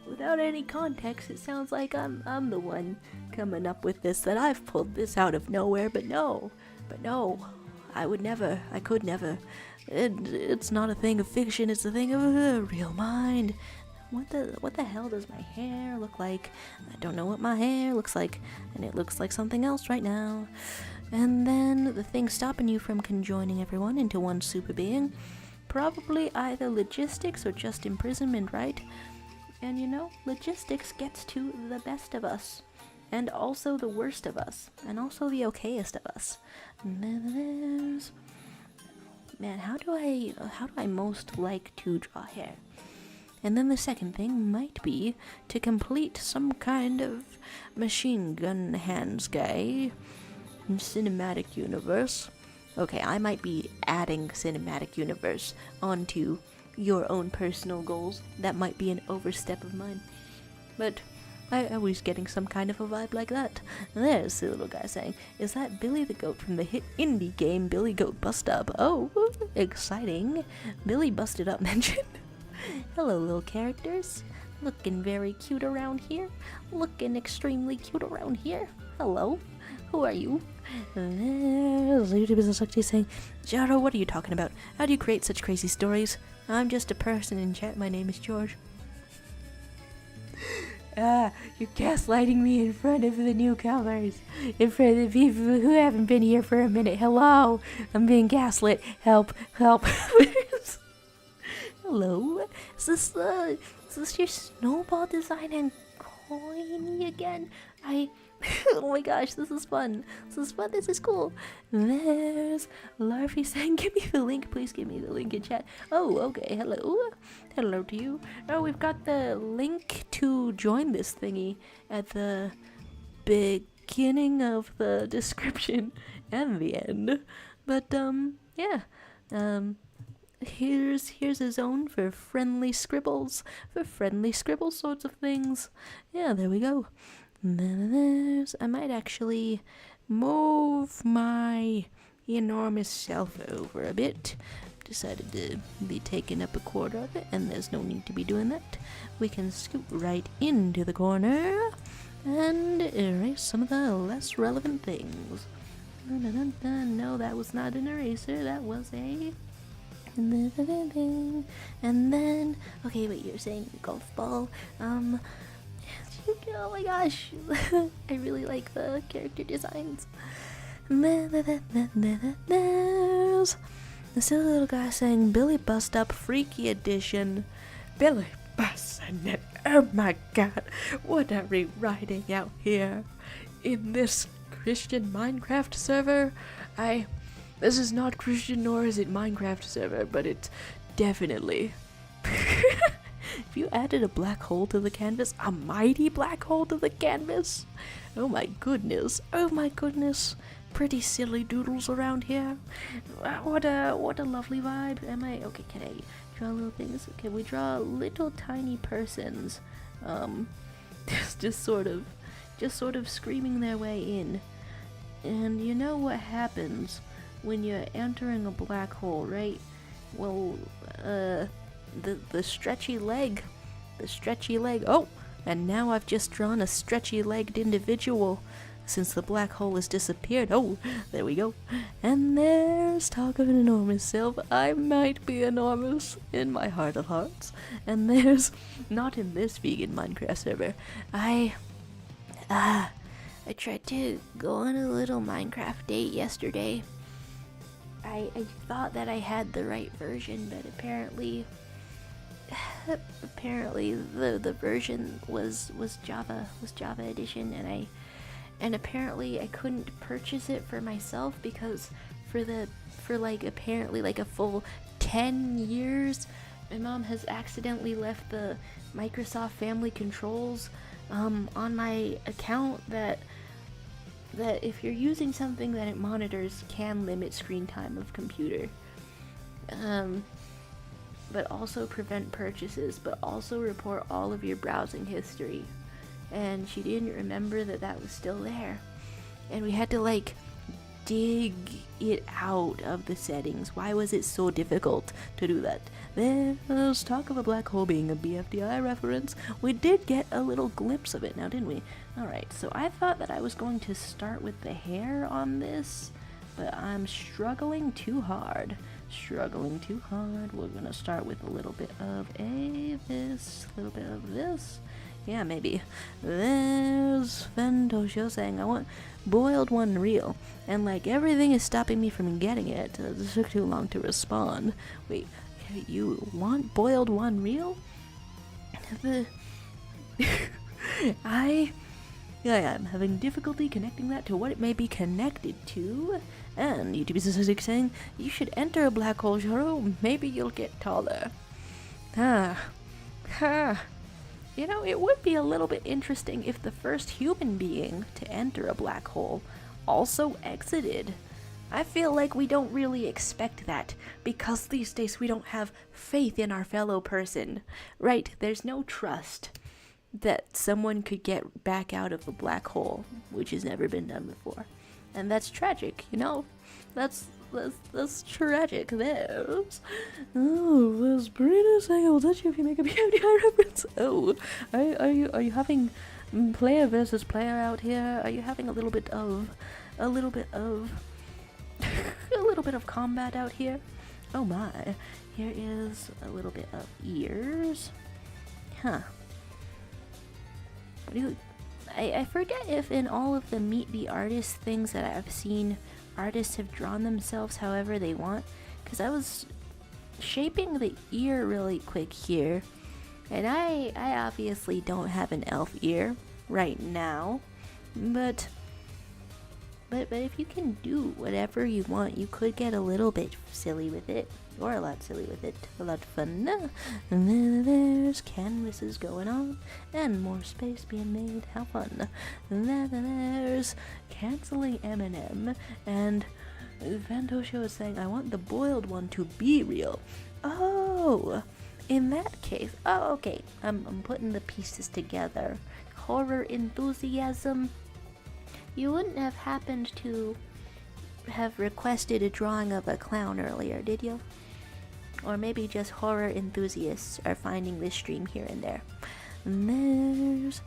Without any context, it sounds like I'm the one coming up with this, that I've pulled this out of nowhere, but no, I could never. It's not a thing of fiction, it's a thing of a real mind. What the hell does my hair look like? I don't know what my hair looks like, and it looks like something else right now. And then the thing stopping you from conjoining everyone into one super being, probably either logistics or just imprisonment, right? And you know, logistics gets to the best of us, and also the worst of us, and also the okayest of us. And then there's... Man, how do I most like to draw hair? And then the second thing might be to complete some kind of machine gun hands guy in cinematic universe. Okay, I might be adding cinematic universe onto your own personal goals. That might be an overstep of mine. But I was getting some kind of a vibe like that. There's the little guy saying, is that Billy the Goat from the hit indie game Billy Goat Bust Up? Oh, exciting. Billy Busted Up mentioned. Hello, little characters. Looking very cute around here. Looking extremely cute around here. Hello. Who are you? There's YouTube is actually saying, Jaro, what are you talking about? How do you create such crazy stories? I'm just a person in chat. My name is George. You're gaslighting me in front of the newcomers. In front of the people who haven't been here for a minute. Hello. I'm being gaslit. Help. Hello? Is this your snowball design and coiny again? I Oh my gosh, this is fun. This is fun. This is cool. There's Larfy saying, give me the link. Please give me the link in chat. Oh, okay. Hello. Hello to you. Oh, we've got the link to join this thingy at the beginning of the description and the end. But, yeah. Here's a zone for friendly scribbles. For friendly scribble sorts of things. Yeah, there we go. I might actually move my enormous self over a bit. Decided to be taking up a quarter of it, and there's no need to be doing that. We can scoot right into the corner and erase some of the less relevant things. No, that was not an eraser, that was a... And then, okay, wait, you're saying golf ball. Oh my gosh, I really like the character designs. There's this little guy saying Billy Bust Up Freaky Edition. Billy Bust Up, oh my god, what are we writing out here in this Christian Minecraft server? This is not Christian nor is it Minecraft server, but it's definitely... If you added a black hole to the canvas, a mighty black hole to the canvas, oh my goodness, pretty silly doodles around here. What a lovely vibe. Okay, can I draw little things? Can we draw little tiny persons? just sort of screaming their way in. And you know what happens when you're entering a black hole, right? Well, the stretchy leg. Oh, and now I've just drawn a stretchy-legged individual since the black hole has disappeared. Oh, there we go. And there's talk of an enormous self. I might be enormous in my heart of hearts. And there's, not in this vegan Minecraft server, I tried to go on a little Minecraft date yesterday. I thought that I had the right version, but apparently the version was Java edition, and apparently I couldn't purchase it for myself because for apparently a full 10 years my mom has accidentally left the Microsoft family controls on my account that if you're using something that it monitors can limit screen time of computer, but also prevent purchases, but also report all of your browsing history. And she didn't remember that was still there, and we had to dig it out of the settings. Why was it so difficult to do that? There's talk of a black hole being a BFDI reference. We did get a little glimpse of it now, didn't we? Alright, so I thought that I was going to start with the hair on this, but I'm struggling too hard. We're gonna start with a little bit of this, a little bit of this. Yeah, maybe. There's Fentoshio saying, I want boiled one real. And everything is stopping me from getting it. It took too long to respond. Wait, you want boiled one real? I'm having difficulty connecting that to what it may be connected to. And YouTube statistics saying, you should enter a black hole, Joro. Maybe you'll get taller. You know, it would be a little bit interesting if the first human being to enter a black hole also exited. I feel like we don't really expect that, because these days we don't have faith in our fellow person. Right, there's no trust that someone could get back out of the black hole, which has never been done before. And that's tragic, you know? That's tragic. There's Brina saying, I'll touch you if you make a BFDI reference. Oh, are you having player versus player out here? Are you having a little bit of combat out here? Oh my, here is a little bit of ears. Huh. I forget if in all of the Meet the Artist things that I've seen, artists have drawn themselves however they want, because I was shaping the ear really quick here, and I obviously don't have an elf ear right now, But if you can do whatever you want, you could get a little bit silly with it, or a lot silly with it, a lot of fun. And then there's canvases going on, and more space being made. How fun! And then there's canceling Eminem, and Fantosho is saying, "I want the boiled one to be real." Oh, in that case, okay. I'm putting the pieces together. Horror enthusiasm. You wouldn't have happened to have requested a drawing of a clown earlier, did you? Or maybe just horror enthusiasts are finding this stream here and there. And there's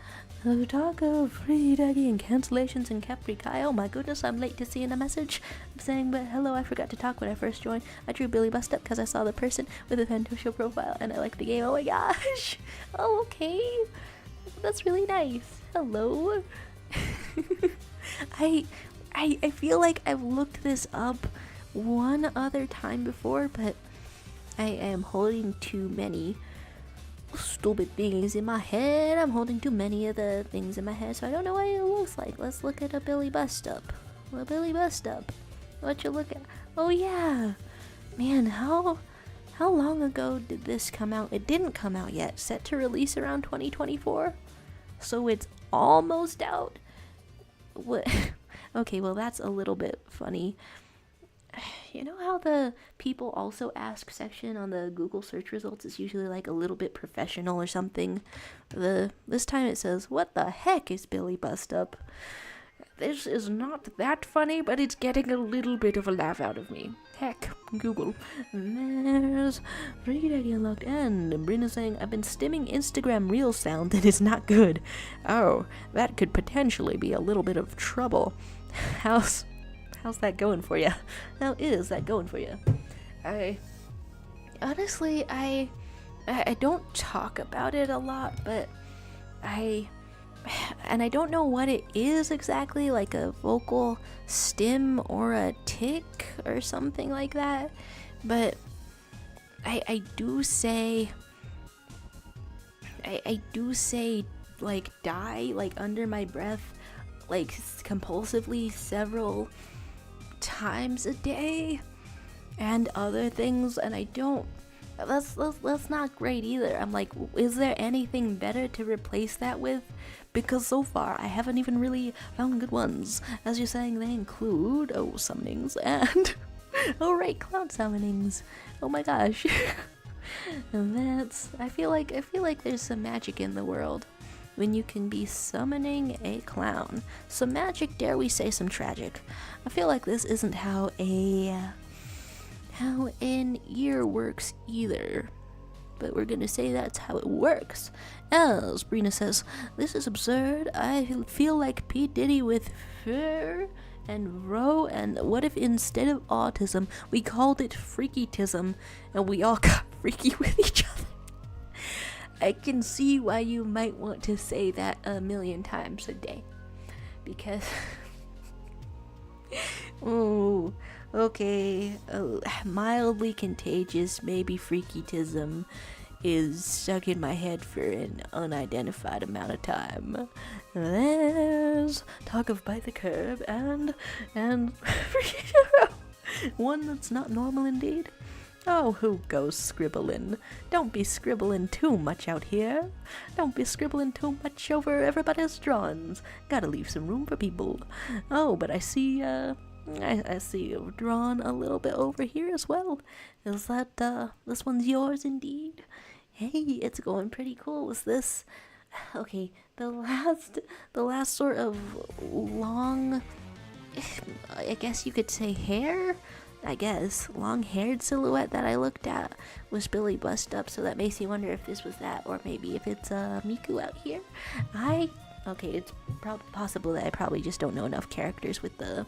the talk of free daddy and cancellations in Caprikai. Oh my goodness, I'm late to seeing a message. I'm saying, but hello, I forgot to talk when I first joined. I drew Billy Bust Up because I saw the person with the Fantosho profile and I liked the game. Oh my gosh. Oh, okay. That's really nice. Hello. I feel like I've looked this up one other time before, but I am holding too many stupid things in my head. I'm holding too many of the things in my head, so I don't know what it looks like. Let's look at a Billy Bust Up. A Billy Bust Up. What you look at? Oh yeah. Man, how long ago did this come out? It didn't come out yet. Set to release around 2024. So it's almost out. What? Okay, well that's a little bit funny. You know how the people also ask section on the Google search results is usually like a little bit professional or something? This time it says, "What the heck is Billy Bust Up?" This is not that funny, but it's getting a little bit of a laugh out of me. Heck, Google. And there's Freaky Daddy Unlocked and Brina saying, "I've been stimming Instagram Reel sound and it's not good." Oh, that could potentially be a little bit of trouble. How's that going for you? How is that going for you? Honestly, I don't talk about it a lot, but I don't know what it is exactly, like a vocal stim or a tick or something like that, but I do say like die, like under my breath, like compulsively several times a day and other things, and I don't, that's not great either. I'm like, is there anything better to replace that with? Because so far I haven't even really found good ones. As you're saying, they include summonings and right, cloud summonings. Oh my gosh. And that's, I feel like there's some magic in the world when you can be summoning a clown. Some magic, dare we say some tragic. I feel like this isn't how an ear works either, but we're gonna say that's how it works. As Brina says, "This is absurd. I feel like P. Diddy with fur and row, and what if instead of autism we called it freakytism and we all got freaky with each other?" I can see why you might want to say that 1,000,000 times a day, because oh, okay, mildly contagious, maybe freakytism is stuck in my head for an unidentified amount of time. There's talk of Bite the Curb and one that's not normal indeed. Oh, who goes scribbling? Don't be scribbling too much out here. Don't be scribbling too much over everybody's drawings. Gotta leave some room for people. Oh, but I see you've drawn a little bit over here as well. Is that, this one's yours indeed? Hey, it's going pretty cool. Was this, okay, the last sort of long, I guess you could say hair? I guess, long-haired silhouette that I looked at was Billy Bust Up, so that makes me wonder if this was that, or maybe if it's Miku out here. Okay, it's possible that I probably just don't know enough characters with the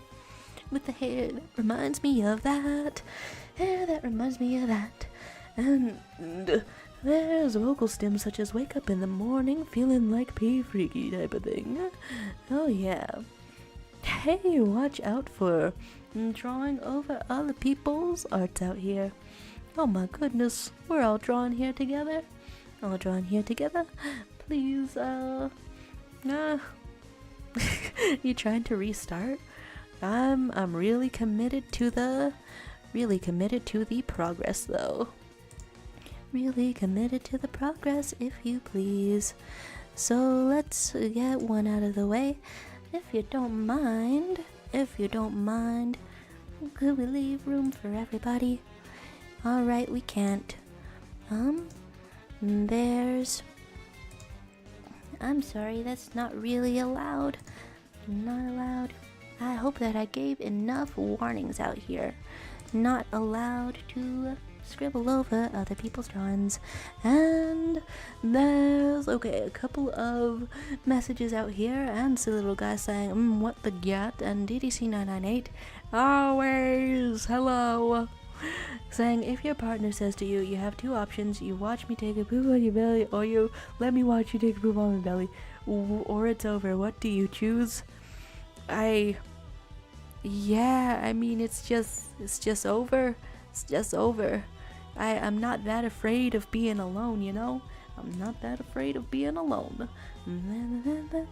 hair. That reminds me of that. Yeah, that reminds me of that. And there's vocal stems such as "wake up in the morning feeling like P freaky" type of thing. Oh yeah. Hey, watch out for drawing over other people's arts out here. Oh my goodness, we're all drawing here together. Please, You trying to restart? I'm really committed to the progress though. Really committed to the progress, if you please. So let's get one out of the way. If you don't mind, could we leave room for everybody? Alright, we can't. There's... I'm sorry, that's not really allowed. Not allowed. I hope that I gave enough warnings out here. Not allowed to scribble over other people's drawings. And there's, okay, a couple of messages out here, and silly little guy saying, what the gat, and DDC998, always, hello, saying, if your partner says to you, you have two options, you watch me take a poop on your belly, or you let me watch you take a poop on my belly, or it's over, what do you choose? Yeah, I mean, it's just over. It's just over. I'm not that afraid of being alone, you know? I'm not that afraid of being alone.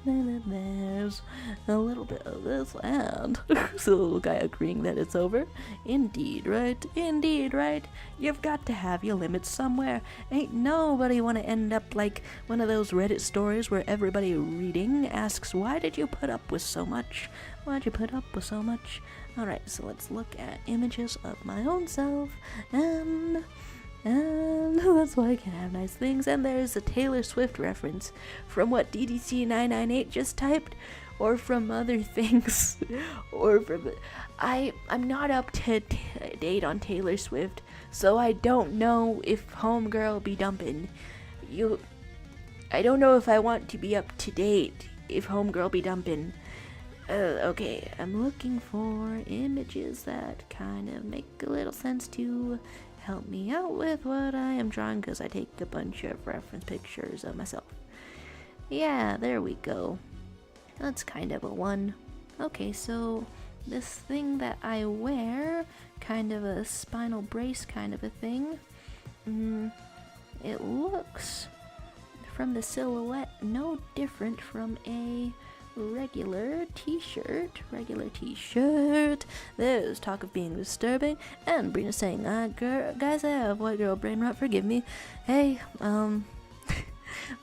There's a little bit of this, and so the little guy agreeing that it's over. Indeed, right? Indeed, right? You've got to have your limits somewhere. Ain't nobody want to end up like one of those Reddit stories where everybody reading asks, why did you put up with so much? Why'd you put up with so much? Alright, so let's look at images of my own self, and that's why I can have nice things. And there's a Taylor Swift reference from what DDC998 just typed, or from other things, or from... I'm not up to date on Taylor Swift, so I don't know if Homegirl be dumping. I don't know if I want to be up to date if Homegirl be dumping. Okay, I'm looking for images that kind of make a little sense to help me out with what I am drawing, because I take a bunch of reference pictures of myself. Yeah, there we go. That's kind of a one. Okay, so this thing that I wear, kind of a spinal brace kind of a thing, it looks, from the silhouette, no different from a regular t-shirt. There's talk of being disturbing, and Brina saying, guys, I have white girl brain rot, forgive me. Hey,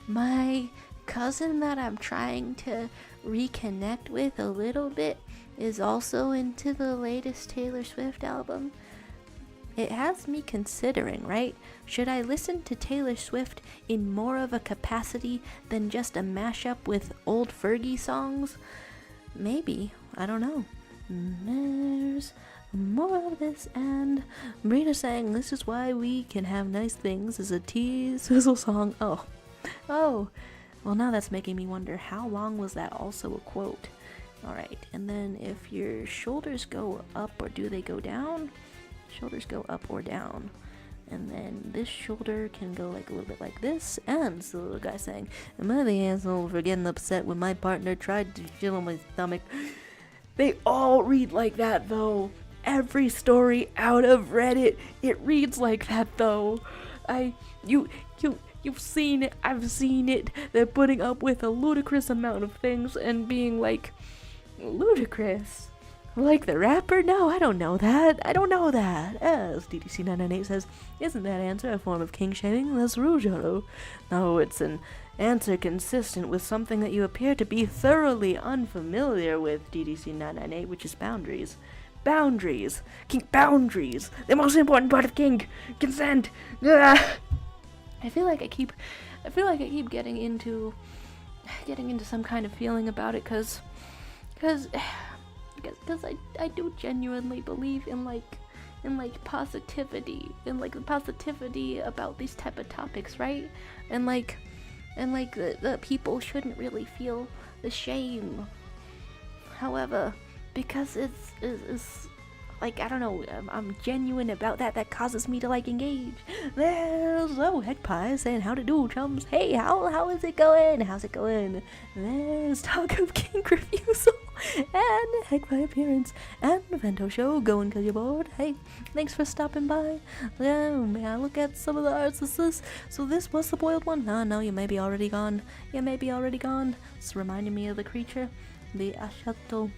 my cousin that I'm trying to reconnect with a little bit is also into the latest Taylor Swift album. It has me considering, right? Should I listen to Taylor Swift in more of a capacity than just a mashup with old Fergie songs? Maybe. I don't know. There's more of this, and Brina saying, this is why we can have nice things, is a T-Swizzle song. Oh. Well, now that's making me wonder, how long was that also a quote? Alright, and then if your shoulders go up, or do they go down? Shoulders go up or down, and then this shoulder can go like a little bit like this. And so the little guy saying, am I the asshole for getting upset when my partner tried to chill on my stomach? They all read like that though. Every story out of Reddit, it reads like that though. You've seen it, I've seen it. They're putting up with a ludicrous amount of things and being like, ludicrous? Like the rapper? No, I don't know that. As DDC998 says, isn't that answer a form of king-shaming? That's rude, No, it's an answer consistent with something that you appear to be thoroughly unfamiliar with, DDC998, which is boundaries. Boundaries! King boundaries! The most important part of king! Consent! I feel like I keep getting into some kind of feeling about it, cause I do genuinely believe in positivity, the positivity about these type of topics, right? And the people shouldn't really feel the shame. However, because it's like, I don't know, I'm genuine about that causes me to engage. There's Heck Pie saying, how to do, chums? Hey, how is it going? How's it going? There's talk of kink refusal and Heck Pie appearance and Vento show going 'cause you're bored. Hey, thanks for stopping by. May I look at some of the arts? So this was the boiled one? No, you may be already gone. It's reminding me of the creature. the Ashato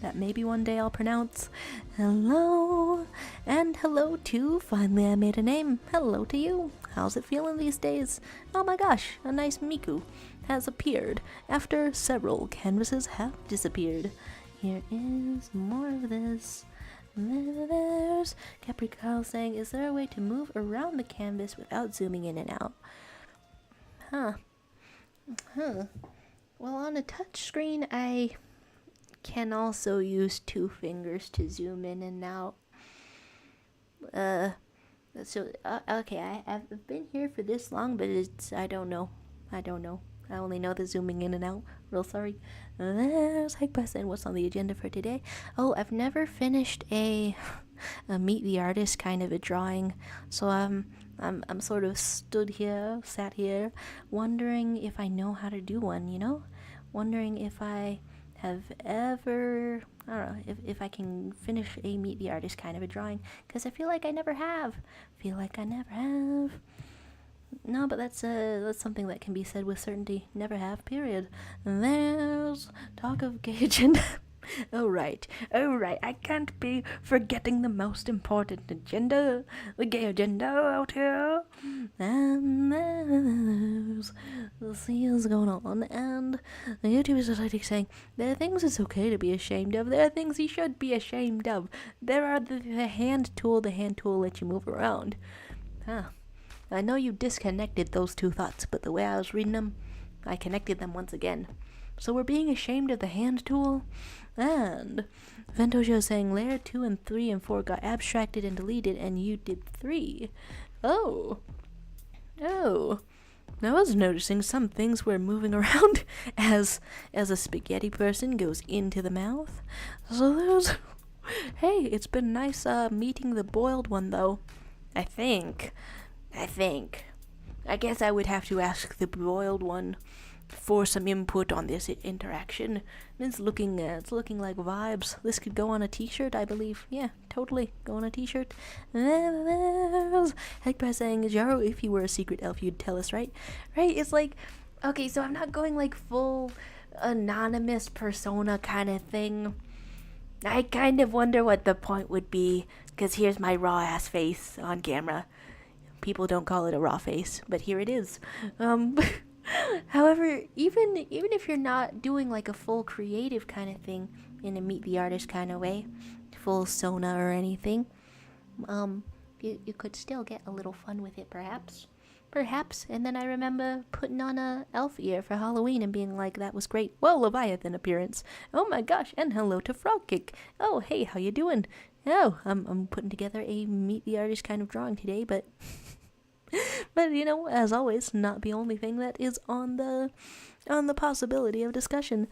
that maybe one day I'll pronounce. Hello, and hello too. Finally I made a name. Hello to you. How's it feeling these days? Oh my gosh, a nice Miku has appeared after several canvases have disappeared. Here is more of this. There's Capricorn saying, is there a way to move around the canvas without zooming in and out? Huh. Well, on a touch screen, I can also use 2 fingers to zoom in and out. Okay, I've been here for this long, but I don't know. I only know the zooming in and out. Real sorry. There's Hike saying, what's on the agenda for today? Oh, I've never finished a meet the artist kind of a drawing, so I'm sort of sat here, wondering if I know how to do one. Wondering if I have ever, I don't know, if I can finish a meet the artist kind of a drawing, because I feel like I never have. No, but that's something that can be said with certainty. Never have, period. And there's talk of gay agenda. Oh right, I can't be forgetting the most important agenda, the gay agenda out here. And there's the scenes going on, and the YouTubers are like saying, there are things it's okay to be ashamed of, there are things you should be ashamed of. There are the hand tool lets you move around. I know you disconnected those 2 thoughts, but the way I was reading them, I connected them once again. So we're being ashamed of the hand tool, and Ventojo is saying layer 2 and 3 and 4 got abstracted and deleted, and you did 3. Oh. I was noticing some things were moving around as a spaghetti person goes into the mouth. So there's... Hey, it's been nice meeting the boiled one, though. I think. I guess I would have to ask the boiled one for some input on this interaction. It's looking like vibes. This could go on a t-shirt, I believe. Yeah, totally. Go on a t-shirt. There's Hegpress saying, Jaro, if you were a secret elf, you'd tell us, right? Right? It's like, okay, so I'm not going like full anonymous persona kind of thing. I kind of wonder what the point would be, because here's my raw ass face on camera. People don't call it a raw face, but here it is. However, even if you're not doing like a full creative kind of thing in a meet the artist kind of way, full Sona or anything, you could still get a little fun with it, perhaps. And then I remember putting on a elf ear for Halloween and being like, that was great. Whoa, Leviathan appearance. Oh my gosh, and hello to Frogkick. Oh, hey, how you doing? Oh, I'm putting together a meet the artist kind of drawing today, but but as always, not the only thing that is on the possibility of discussion.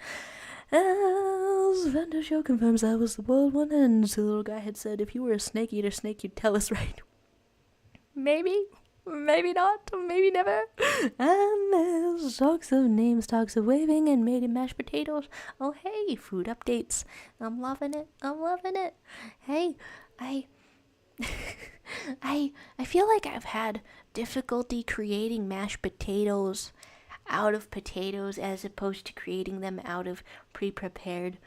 As Vento Show confirms I was the boiled one, and the little guy had said, if you were a snake eater snake, you'd tell us, right? Maybe not, maybe never. And there's talks of names, talks of waving, and made in mashed potatoes. Oh hey, food updates. I'm loving it. Hey, I feel like I've had difficulty creating mashed potatoes out of potatoes as opposed to creating them out of pre-prepared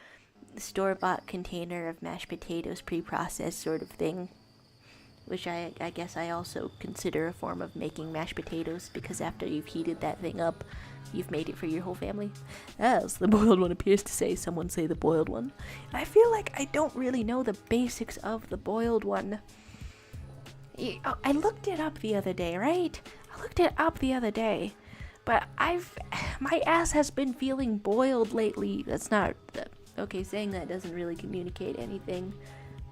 store-bought container of mashed potatoes, pre-processed sort of thing. Which I guess I also consider a form of making mashed potatoes, because after you've heated that thing up, you've made it for your whole family. As the boiled one appears to say, someone say the boiled one. I feel like I don't really know the basics of the boiled one. I looked it up the other day, right? But my ass has been feeling boiled lately. That's not, okay, saying that doesn't really communicate anything.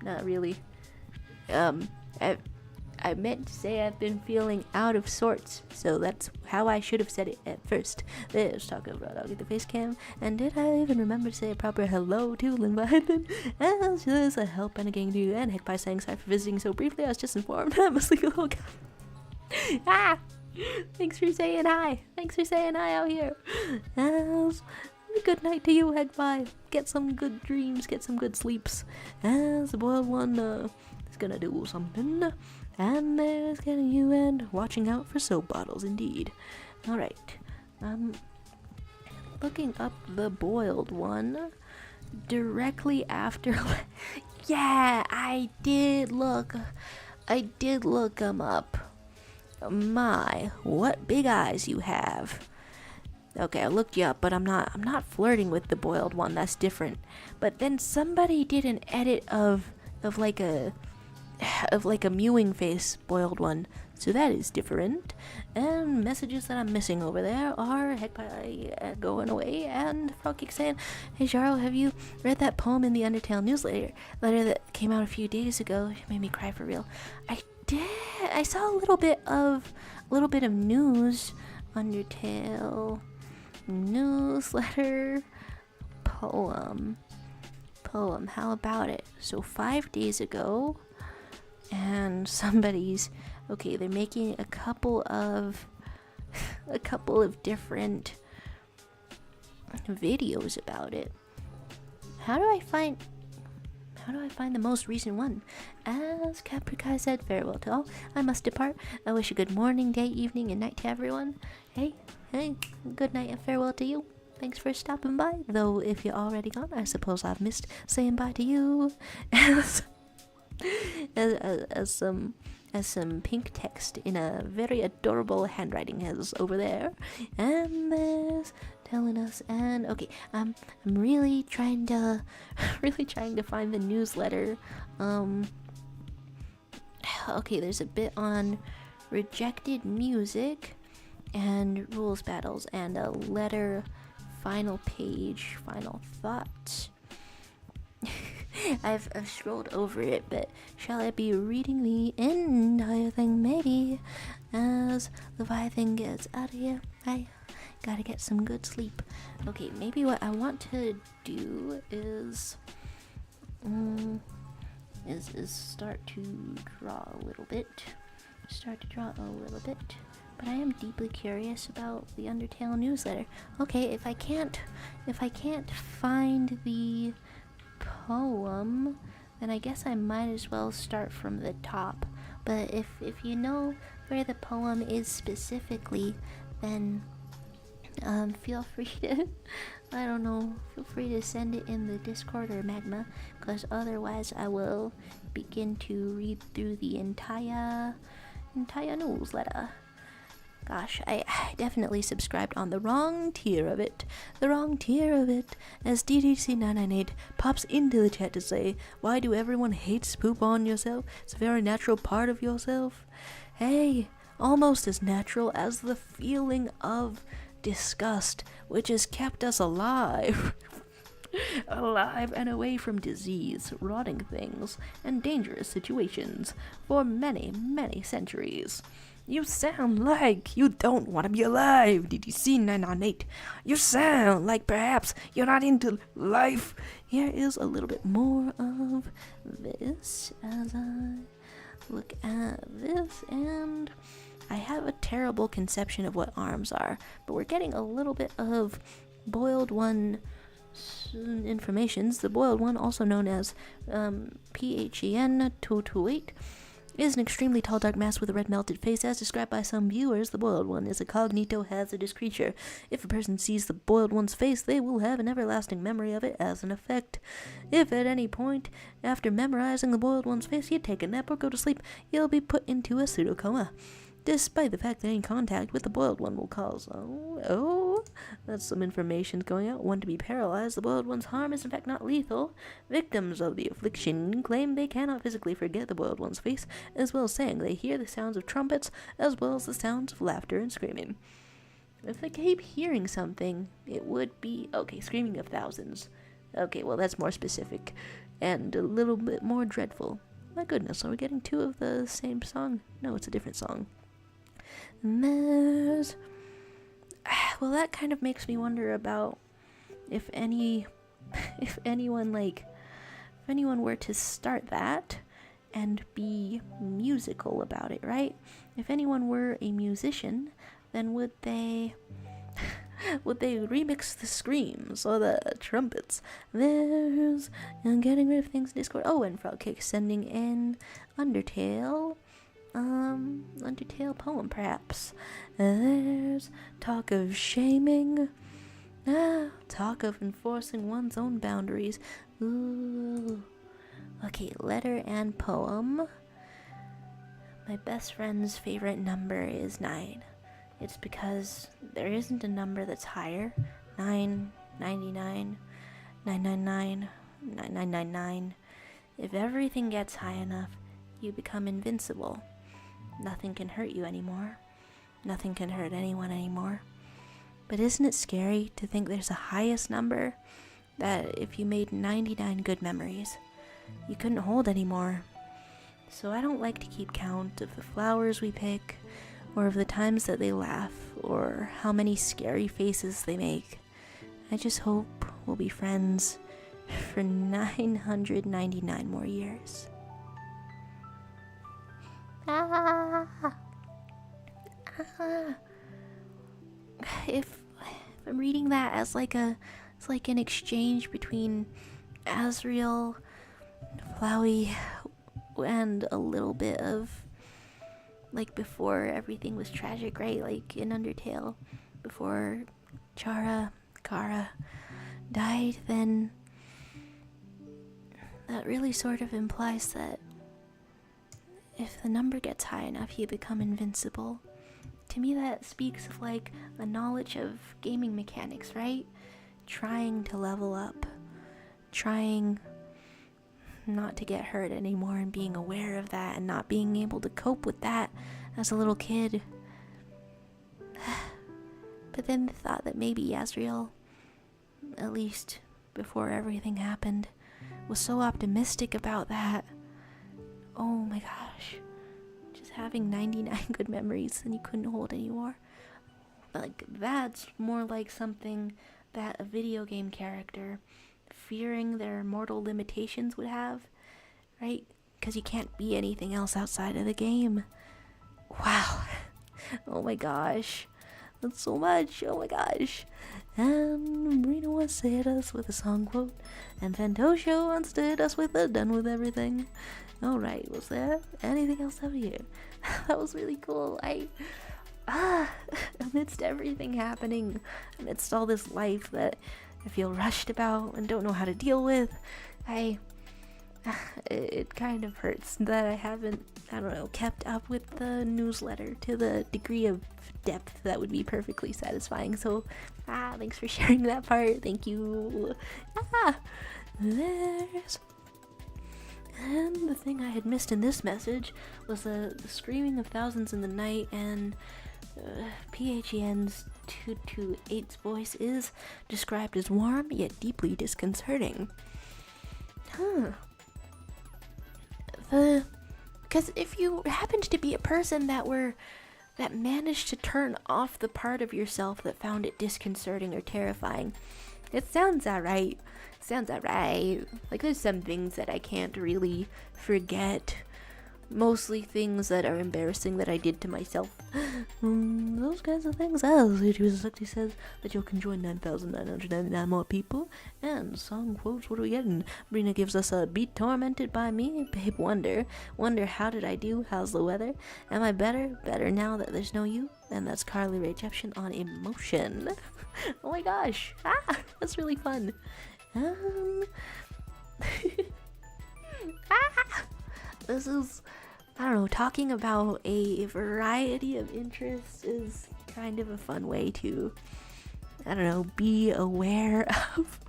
Not really. I meant to say I've been feeling out of sorts, so that's how I should have said it at first. There's talk about I'll get the face cam, and did I even remember to say a proper hello to Leviathan? As just a help and a gang to you, and heck by saying sorry for visiting so briefly, I was just informed I'm a sleepy little guy. Thanks for saying hi out here. As good night to you, Hegpie. Get some good dreams, get some good sleeps. As the boiled one is gonna do something. And there's getting you and watching out for soap bottles, indeed. Alright. looking up the boiled one directly after. Yeah, I did look them up. My, what big eyes you have. Okay, I looked you up, but I'm not flirting with the boiled one. That's different. But then somebody did an edit of like a mewing face boiled one. So that is different. And messages that I'm missing over there are Heck Pie going away and Frogkick saying, "Hey Jarl, have you read that poem in the Undertale newsletter that came out a few days ago? It made me cry for real." I did. I saw a little bit of news. Undertale newsletter poem. How about it? So 5 days ago, and they're making a couple of different videos about it. How do I find the most recent one? As Caprica said, farewell to all. I must depart. I wish a good morning, day, evening, and night to everyone. Hey, good night and farewell to you. Thanks for stopping by. Though if you're already gone, I suppose I've missed saying bye to you. As some pink text in a very adorable handwriting is over there, and there's telling us. And okay, I'm really trying to find the newsletter. Okay, there's a bit on rejected music and rules battles and a letter, final page, final thoughts. I've scrolled over it, but shall I be reading the entire thing? Maybe. As the Leviathan gets out of here, I gotta get some good sleep. Okay, maybe what I want to do is start to draw a little bit. But I am deeply curious about the Undertale newsletter. Okay, if I can't find the poem, then I guess I might as well start from the top. But if you know where the poem is specifically, then feel free to feel free to send it in the Discord or Magma, because otherwise I will begin to read through the entire newsletter. Gosh, I definitely subscribed on the wrong tier of it. As DDC998 pops into the chat to say, "Why do everyone hates poop on yourself? It's a very natural part of yourself." Hey, almost as natural as the feeling of disgust, which has kept us alive. Alive and away from disease, rotting things, and dangerous situations for many, many centuries. You sound like you don't want to be alive, DDC998. You sound like perhaps you're not into life. Here is a little bit more of this as I look at this, and I have a terrible conception of what arms are, but we're getting a little bit of boiled one informations. The boiled one, also known as PHEN 228, is an extremely tall dark mass with a red melted face. As described by some viewers, the boiled one is a cognito-hazardous creature. If a person sees the boiled one's face, they will have an everlasting memory of it as an effect. If at any point after memorizing the boiled one's face you take a nap or go to sleep, you'll be put into a pseudocoma, despite the fact that any contact with the boiled one will cause that's some information going out. One to be paralyzed. The boiled one's harm is in fact not lethal. Victims of the affliction claim they cannot physically forget the boiled one's face, as well as saying they hear the sounds of trumpets as well as the sounds of laughter and screaming. If they keep hearing something, it would be screaming of thousands. Okay, well that's more specific and a little bit more dreadful. My goodness, are we getting two of the same song? No, it's a different song. And there's... well, that kind of makes me wonder about if anyone were to start that and be musical about it, right? If anyone were a musician, then would they remix the screams or the trumpets? There's getting rid of things in Discord. Oh, and Frogkick sending in Undertale poem, perhaps. There's talk of shaming Talk of enforcing one's own boundaries. Ooh. Okay, letter and poem. My best friend's favorite number is 9. It's because there isn't a number that's higher. 9, 99, 999, 9999. If everything gets high enough, you become invincible. Nothing can hurt you anymore. Nothing can hurt anyone anymore. But isn't it scary to think there's a highest number that if you made 99 good memories, you couldn't hold anymore? So I don't like to keep count of the flowers we pick, or of the times that they laugh, or how many scary faces they make. I just hope we'll be friends for 999 more years. If I'm reading that as it's like an exchange between Asriel, Flowey, and a little bit of like before everything was tragic, right? Like in Undertale, before Korra died, then that really sort of implies that if the number gets high enough, you become invincible. To me, that speaks of like a knowledge of gaming mechanics, right? Trying to level up, trying not to get hurt anymore, and being aware of that and not being able to cope with that as a little kid. But then the thought that maybe Asriel, at least before everything happened, was so optimistic about that. Oh my gosh. Just having 99 good memories and you couldn't hold anymore. Like, that's more like something that a video game character, fearing their mortal limitations, would have, right? Because you can't be anything else outside of the game. Wow. Oh my gosh. That's so much. Oh my gosh. And Brina wants to hit us with a song quote. And Fantosio wants to hit us with a done with everything. Alright, was there anything else over here? That was really cool. Amidst everything happening, amidst all this life that I feel rushed about and don't know how to deal with, it kind of hurts that I haven't, kept up with the newsletter to the degree of depth that would be perfectly satisfying. So, thanks for sharing that part. Thank you. And the thing I had missed in this message was the screaming of thousands in the night, and PHEN's 228's voice is described as warm yet deeply disconcerting. Because if you happened to be a person that managed to turn off the part of yourself that found it disconcerting or terrifying, it sounds alright. Like, there's some things that I can't really forget. Mostly things that are embarrassing that I did to myself. Those kinds of things. He says that you can join 9,999 more people. And song quotes, what are we getting? Brina gives us a beat tormented by me. Babe, wonder how did I do? How's the weather? Am I better? Better now that there's no you? And that's Carly Rae Jepsen on Emotion. Oh my gosh. That's really fun. This is, talking about a variety of interests is kind of a fun way to, be aware of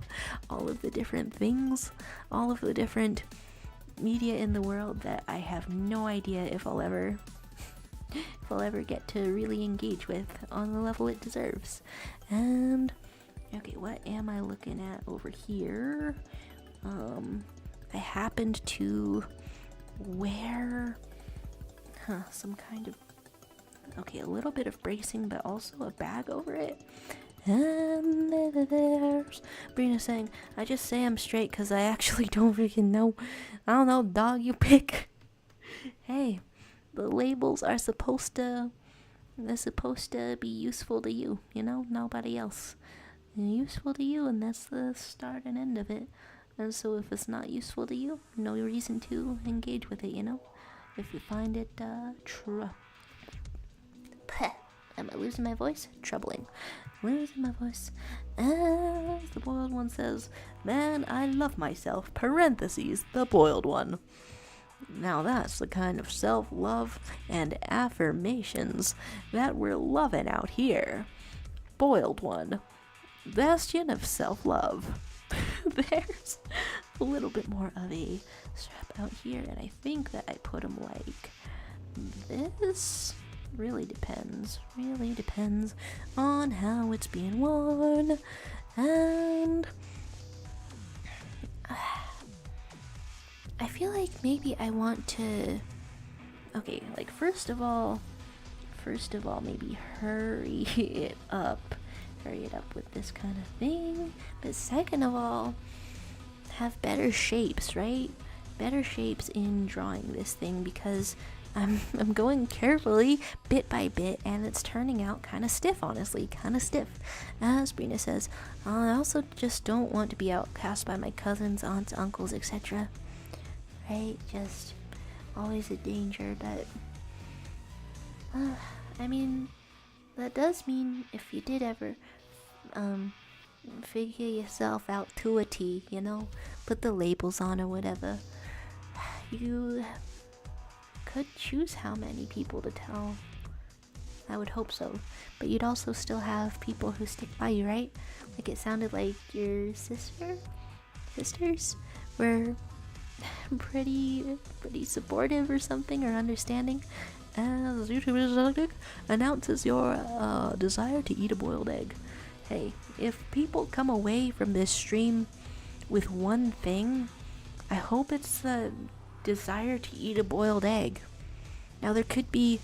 all of the different things, all of the different media in the world that I have no idea if I'll ever get to really engage with on the level it deserves. And, okay, what am I looking at over here? I happened to wear some kind of, a little bit of bracing, but also a bag over it. And there's Brina saying, I just say I'm straight because I actually don't freaking know. I don't know, dog, you pick. Hey, the labels are supposed to be useful to you, nobody else. They're useful to you, and that's the start and end of it. And so if it's not useful to you, no reason to engage with it, If you find it, Am I losing my voice? Troubling. Losing my voice. As the boiled one says, man, I love myself, parentheses, the boiled one. Now that's the kind of self-love and affirmations that we're loving out here. Boiled one. Bastion of self-love. There's a little bit more of a strap out here, and I think that I put them like this. Really depends on how it's being worn. And I feel like maybe I want to, okay, like first of all, maybe hurry it up with this kind of thing. But second of all, have better shapes, right? Better shapes in drawing this thing, because I'm going carefully, bit by bit, and it's turning out kind of stiff, honestly, kind of stiff. As Brina says, I also just don't want to be outcast by my cousins, aunts, uncles, etc. Right? Just always a danger, but I mean, that does mean if you did ever figure yourself out to a T, you know, put the labels on or whatever, you could choose how many people to tell. I would hope so. But you'd also still have people who stick by you, right? Like it sounded like your sisters were pretty supportive or something, or understanding. As YouTube announces your desire to eat a boiled egg. Hey, if people come away from this stream with one thing, I hope it's the desire to eat a boiled egg. Now there could be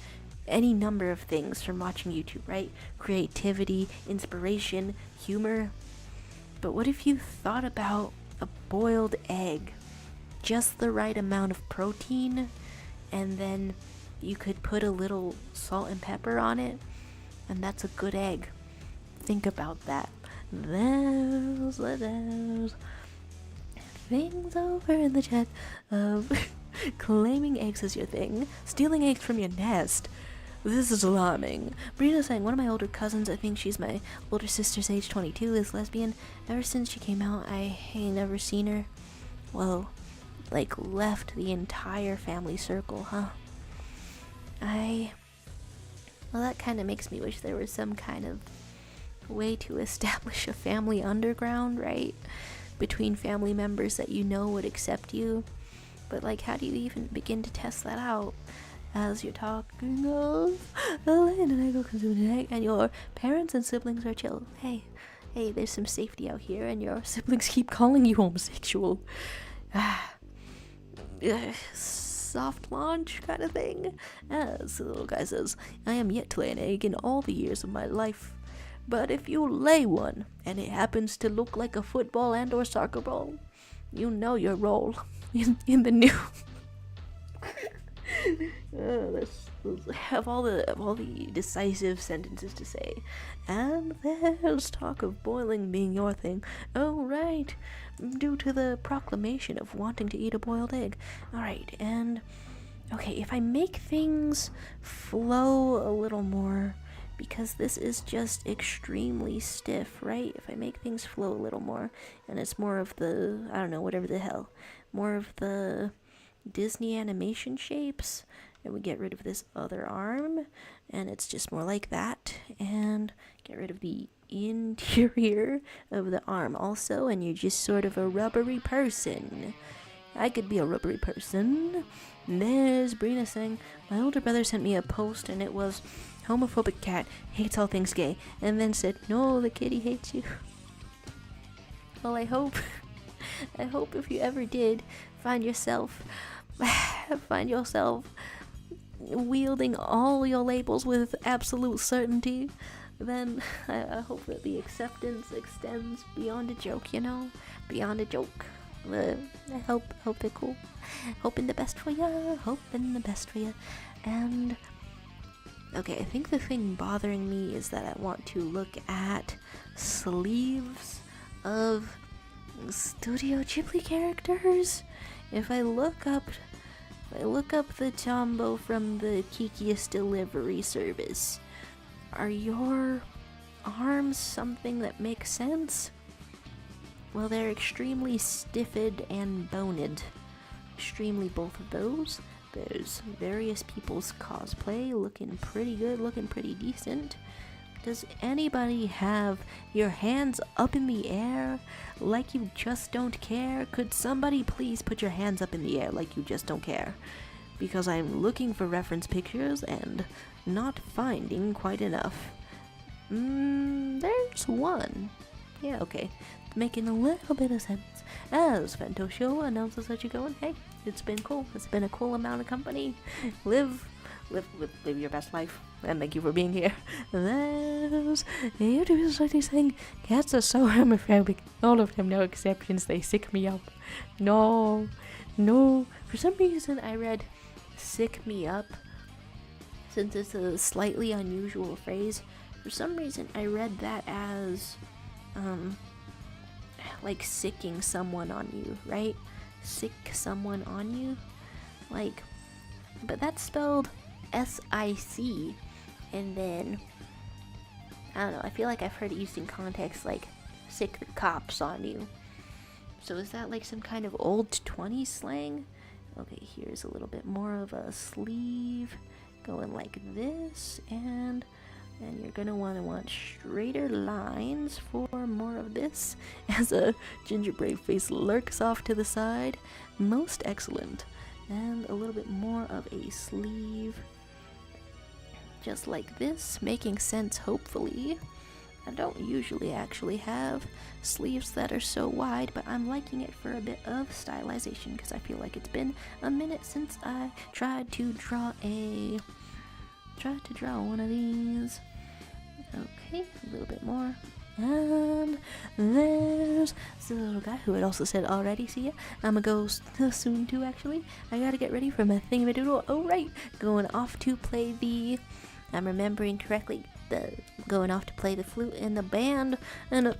any number of things from watching YouTube, right? Creativity, inspiration, humor. But what if you thought about a boiled egg? Just the right amount of protein, and then you could put a little salt and pepper on it, and that's a good egg. Think about that. Those things over in the chat of claiming eggs as your thing, stealing eggs from your nest. This is alarming. Brina saying, one of my older cousins, I think she's my older sister's age 22, is lesbian. Ever since she came out, I ain't never seen her. Well, like left the entire family circle, huh? Well, that kind of makes me wish there was some kind of way to establish a family underground, right? Between family members that you know would accept you. But like, how do you even begin to test that out? As you're talking of Elaine and I go consume an egg, and your parents and siblings are chill. Hey, there's some safety out here, and your siblings keep calling you homosexual. Soft launch kind of thing. As the little guy says, I am yet to lay an egg in all the years of my life. But if you lay one, and it happens to look like a football and or soccer ball, you know your role in the new... have all the decisive sentences to say. And there's talk of boiling being your thing. Oh, right. Due to the proclamation of wanting to eat a boiled egg. Alright, and... okay, if I make things flow a little more, because this is just extremely stiff, right? If I make things flow a little more, and it's more of the, I don't know, whatever the hell, more of the Disney animation shapes, and we get rid of this other arm, and it's just more like that, and get rid of the interior of the arm also, and you're just sort of a rubbery person. I could be a rubbery person. And there's Brina saying, my older brother sent me a post, and it was, homophobic cat hates all things gay, and then said, no, the kitty hates you. Well, I hope if you ever did find yourself wielding all your labels with absolute certainty, then I hope that the acceptance extends beyond a joke, you know? Beyond a joke. I hope they're cool. Hoping the best for you. And okay, I think the thing bothering me is that I want to look at sleeves of Studio Ghibli characters. If I look up the Tombo from the Kiki's delivery service, Are your arms something that makes sense? Well, they're extremely stiffed and boned. Extremely both of those. There's various people's cosplay looking pretty good, looking pretty decent. Does anybody have your hands up in the air like you just don't care? Could somebody please put your hands up in the air like you just don't care? Because I'm looking for reference pictures and not finding quite enough. There's one. Yeah, okay. It's making a little bit of sense. As Fento Show announces that you're going, hey, it's been cool. It's been a cool amount of company. Live your best life. And thank you for being here. There's YouTubers like this thing. Cats are so homophobic. All of them, no exceptions. They sick me up. No. For some reason, I read "sick me up." Since it's a slightly unusual phrase, for some reason I read that as, like sicking someone on you, right? Sick someone on you, like, but that's spelled S-I-C, and then, I don't know, I feel like I've heard it used in context like sick the cops on you. So is that like some kind of old 20s slang? Okay, here's a little bit more of a sleeve going like this, and then you're gonna want straighter lines for more of this as a gingerbread face lurks off to the side. Most excellent. And a little bit more of a sleeve just like this, making sense hopefully. I don't usually actually have sleeves that are so wide, but I'm liking it for a bit of stylization because I feel like it's been a minute since I tried to draw one of these. Okay, a little bit more. And there's this little guy who had also said already, see ya. I'm gonna go soon too, actually. I gotta get ready for my thingamadoodle. Oh, right, going off to play I'm remembering correctly, going off to play the flute in the band and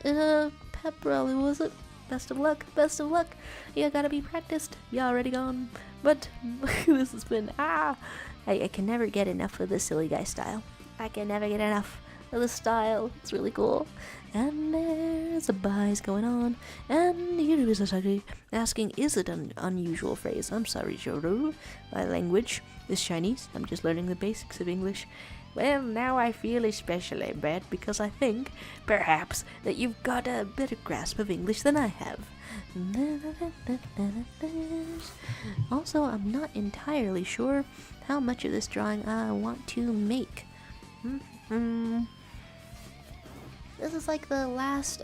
a pep rally, was it? Best of luck, best of luck. You gotta be practiced. You already gone. But this has been, I can never get enough of the silly guy style. I can never get enough of the style. It's really cool. And there's a buys going on. And the YouTubers are actually asking, is it an unusual phrase? I'm sorry, Joru. My language is Chinese. I'm just learning the basics of English. Well, now I feel especially bad because I think, perhaps, that you've got a better grasp of English than I have. Also, I'm not entirely sure how much of this drawing I want to make. This is like the last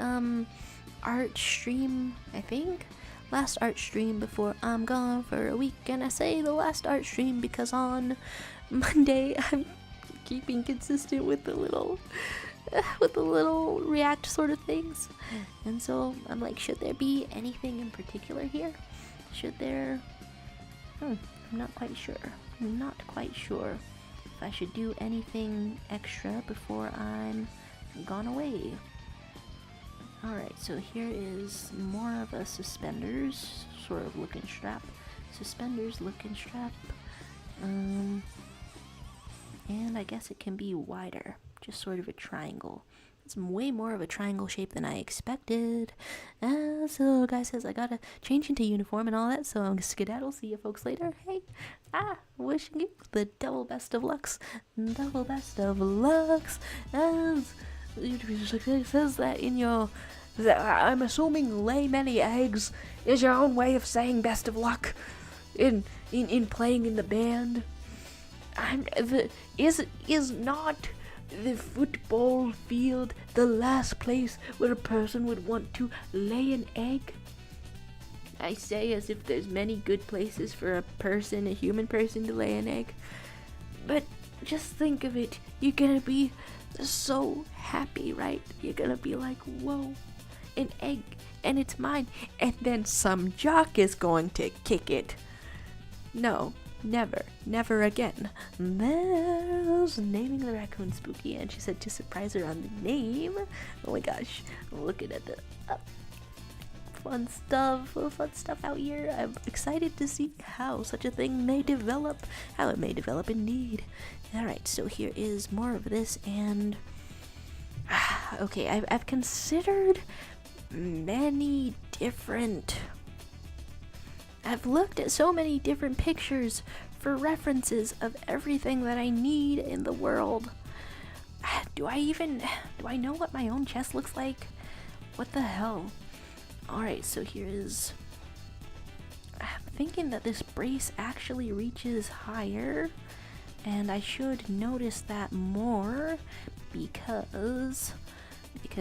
art stream, I think. Last art stream before I'm gone for a week, and I say the last art stream because on Monday I'm keeping consistent with the little react sort of things, and so I'm like, should there be anything in particular here? Should there? I'm not quite sure. I'm not quite sure if I should do anything extra before I'm gone away. Alright, so here is more of a suspenders sort of looking strap. Suspenders looking strap. And I guess it can be wider. Just sort of a triangle. It's way more of a triangle shape than I expected. So guy says I gotta change into uniform and all that, so I'm gonna skedaddle. See you folks later. Hey, wishing you the double best of lucks. Double best of lucks. As it says that in your, I'm assuming lay many eggs is your own way of saying best of luck in playing in the band. Is not the football field the last place where a person would want to lay an egg? I say as if there's many good places for a human person to lay an egg. But just think of it, you're gonna be so happy, right? You're gonna be like, whoa, an egg, and it's mine, and then some jock is going to kick it. No, never again. There's naming the raccoon Spooky, and she said to surprise her on the name. Oh my gosh, I'm looking at the fun stuff out here. I'm excited to see how such a thing may develop, how it may develop indeed. Alright, so here is more of this, and okay, I've considered many different, I've looked at so many different pictures for references of everything that I need in the world. Do I know what my own chest looks like? What the hell? Alright, so here is, I'm thinking that this brace actually reaches higher, and I should notice that more because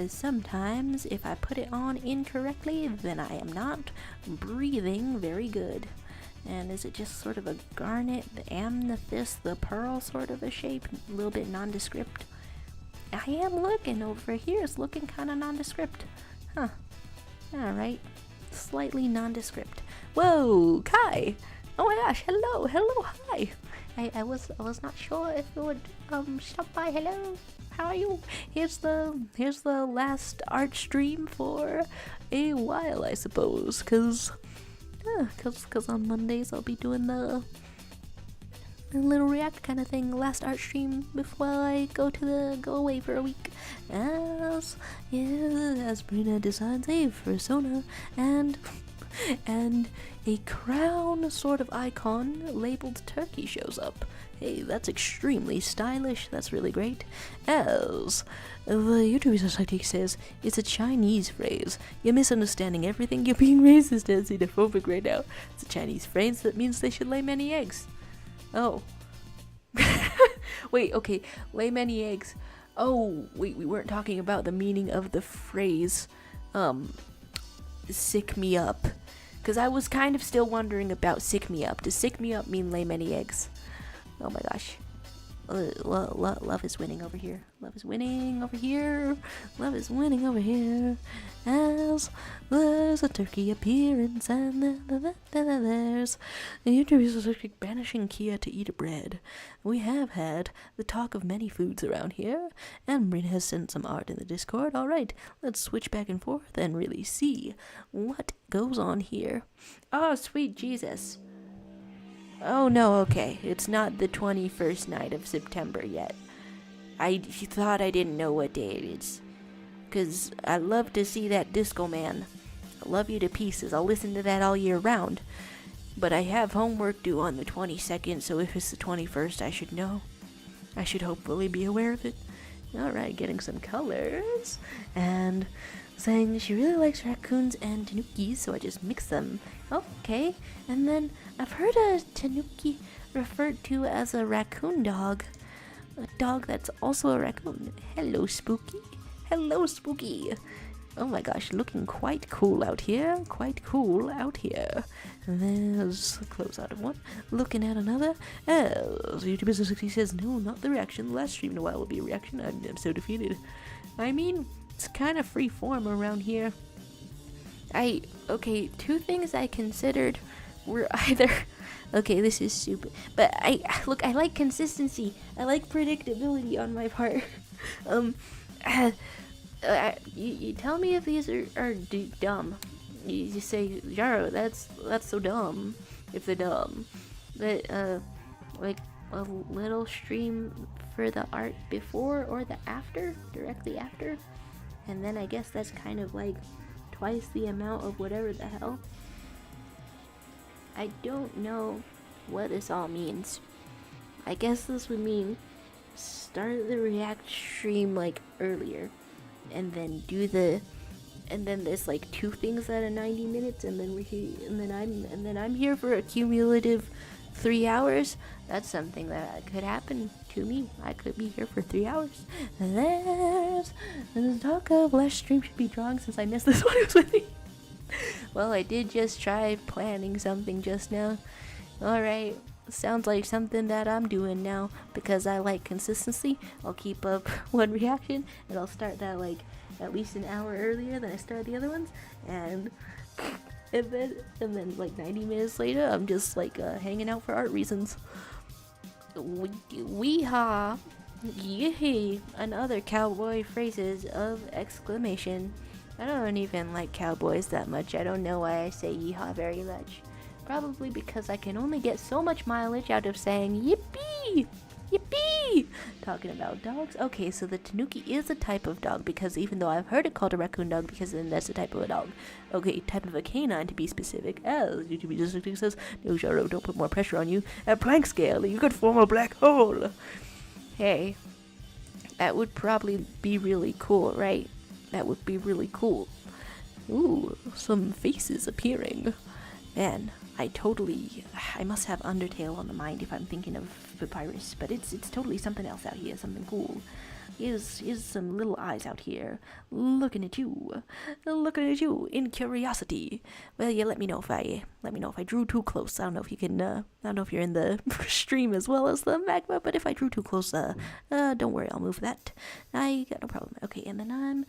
sometimes if I put it on incorrectly, then I am not breathing very good. And is it just sort of a garnet, the amethyst, the pearl sort of a shape, a little bit nondescript? I am looking over here, it's looking kind of nondescript. Huh. Alright. Slightly nondescript. Whoa, Kai! Oh my gosh, hello, hi! I was not sure if you would stop by. Hello, how are you? Here's the last art stream for a while, I suppose, cause on Mondays I'll be doing the little react kind of thing, last art stream before I go away for a week. As Brina designs a persona and a crown sort of icon labeled turkey shows up. Hey, that's extremely stylish. That's really great. As the YouTube Society says, it's a Chinese phrase. You're misunderstanding everything. You're being racist and xenophobic right now. It's a Chinese phrase that means they should lay many eggs. Oh. Wait, okay. Lay many eggs. Oh, wait, we weren't talking about the meaning of the phrase, sick me up. Because I was kind of still wondering about sick me up. Does sick me up mean lay many eggs? Oh my gosh. Love is winning over here. Love is winning over here. Love is winning over here. As there's a turkey appearance, and then there's the interviews like banishing Kia to eat bread. We have had the talk of many foods around here, and Bryn has sent some art in the Discord. Alright, let's switch back and forth and really see what goes on here. Oh, sweet Jesus. Oh no, okay. It's not the 21st night of September yet. I thought I didn't know what day it is. 'Cause I love to see that Disco Man. I love you to pieces. I'll listen to that all year round. But I have homework due on the 22nd, so if it's the 21st, I should know. I should hopefully be aware of it. Alright, getting some colors. And saying she really likes raccoons and tanukis, so I just mix them. Okay, and then I've heard a tanuki referred to as a raccoon dog. A dog that's also a raccoon. Hello, Spooky. Hello, Spooky. Oh my gosh, looking quite cool out here. Quite cool out here. There's a close out of one. Looking at another. As YouTube Business 60 says, no, not the reaction. The last stream in a while will be a reaction. I'm so defeated. I mean, it's kind of free form around here. Okay, two things I considered were either, okay, this is stupid, but I like consistency. I like predictability on my part. You tell me if these are dumb. You say, Jaro, that's so dumb, if they're dumb. But, like, a little stream for the art before or the after, directly after. And then I guess that's kind of like twice the amount of whatever the hell. I don't know what this all means. I guess this would mean start the react stream like earlier, and then and then there's like two things that are 90 minutes, and then I'm here for a cumulative 3 hours. That's something that could happen to me. I could be here for 3 hours. And there's talk of last stream should be drawing since I missed this one. It was with me. Well, I did just try planning something just now. Alright, sounds like something that I'm doing now because I like consistency. I'll keep up one reaction and I'll start that like at least an hour earlier than I started the other ones, and then like 90 minutes later I'm just like hanging out for art reasons. Weehaw, yee, and other cowboy phrases of exclamation. I don't even like cowboys that much. I don't know why I say yeehaw very much. Probably because I can only get so much mileage out of saying yippee! Yippee! Talking about dogs. Okay, so the tanuki is a type of dog, because even though I've heard it called a raccoon dog, because then that's a type of a dog. Okay, type of a canine to be specific. As YouTube just says, no Sharo, don't put more pressure on you. At Planck scale, you could form a black hole. Hey, that would probably be really cool, right? That would be really cool. Ooh, some faces appearing. Man, I must have Undertale on the mind if I'm thinking of Papyrus, but it's totally something else out here, something cool. Is some little eyes out here, looking at you in curiosity. Well, yeah, let me know if I drew too close. I don't know if you can, I don't know if you're in the stream as well as the magma, but if I drew too close, don't worry, I'll move that. I got no problem. Okay, and then I'm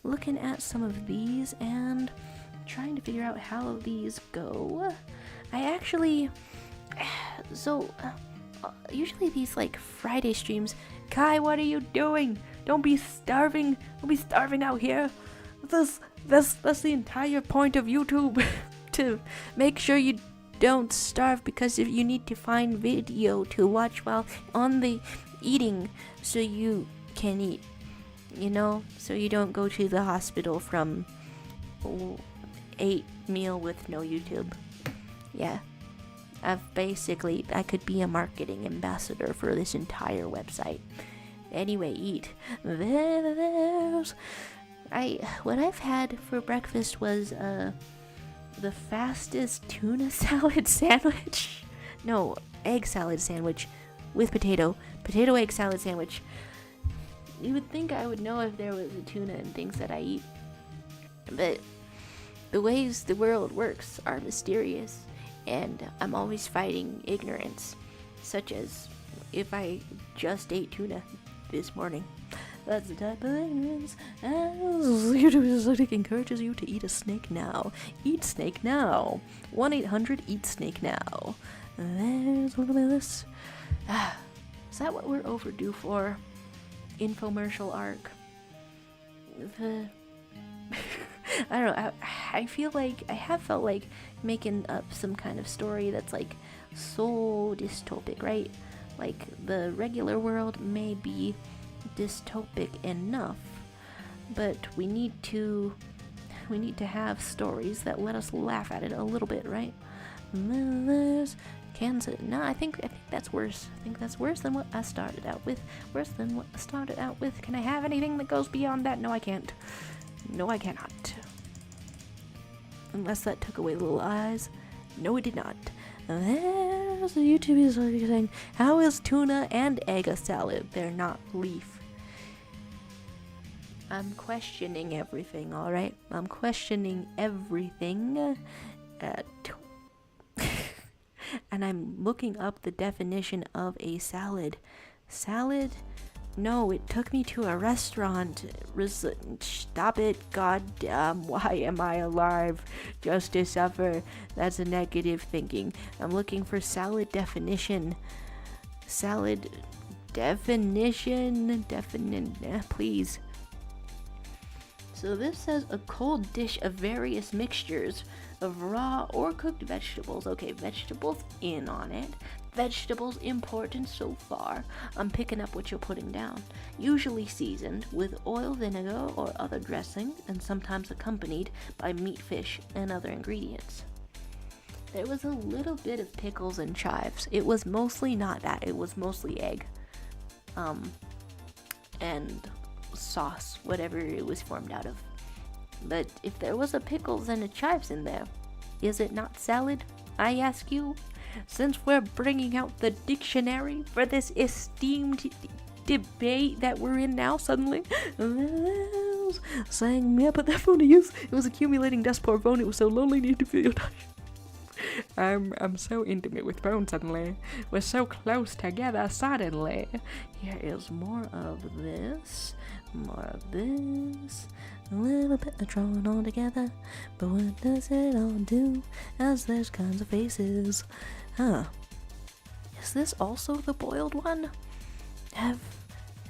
looking at some of these and trying to figure out how these go. I actually, usually these like Friday streams, Kai, what are you doing? Don't be starving out here. That's the entire point of YouTube, to make sure you don't starve, because if you need to find video to watch while on the eating so you can eat, so you don't go to the hospital from 8 meal with no YouTube. Yeah. I could be a marketing ambassador for this entire website. Anyway, eat. What I've had for breakfast was, the fastest tuna salad sandwich. No, egg salad sandwich with potato egg salad sandwich. You would think I would know if there was a tuna in things that I eat, but the ways the world works are mysterious, and I'm always fighting ignorance, such as if I just ate tuna this morning. That's the type of ignorance. YouTube encourages you to eat a snake now. Eat snake now. 1-800-EAT-SNAKE-NOW. There's one of my lists. Is that what we're overdue for? Infomercial arc. I don't know, I feel like, I have felt like making up some kind of story that's like so dystopic, right? Like the regular world may be dystopic enough, but we need to have stories that let us laugh at it a little bit, right? Kansas. No, I think that's worse. I think that's worse than what I started out with. Can I have anything that goes beyond that? No, I can't. No, I cannot. Unless that took away the little eyes. No, it did not. There's the YouTube is saying, how is tuna and egg a salad? They're not leaf. I'm questioning everything, alright? I'm questioning everything. And I'm looking up the definition of a salad. Salad? No, it took me to a restaurant. Stop it, goddamn. Why am I alive? Just to suffer. That's a negative thinking. I'm looking for salad definition. Salad definition. Please. So this says a cold dish of various mixtures of raw or cooked vegetables. Okay, vegetables in on it. Vegetables important so far. I'm picking up what you're putting down. Usually seasoned with oil, vinegar, or other dressing, and sometimes accompanied by meat, fish, and other ingredients. There was a little bit of pickles and chives. It was mostly not that. It was mostly egg. And sauce, whatever it was formed out of. But if there was a pickles and a chives in there, is it not salad? I ask you. Since we're bringing out the dictionary for this esteemed debate that we're in now, suddenly, saying, yeah, put that phone to use. It was accumulating dust, poor phone. It was so lonely, need to feel your touch. I'm so intimate with phone suddenly. We're so close together suddenly. Here is more of this. A little bit of drawing all together, but what does it all do? As there's kinds of faces. Huh. Is this also the boiled one? Have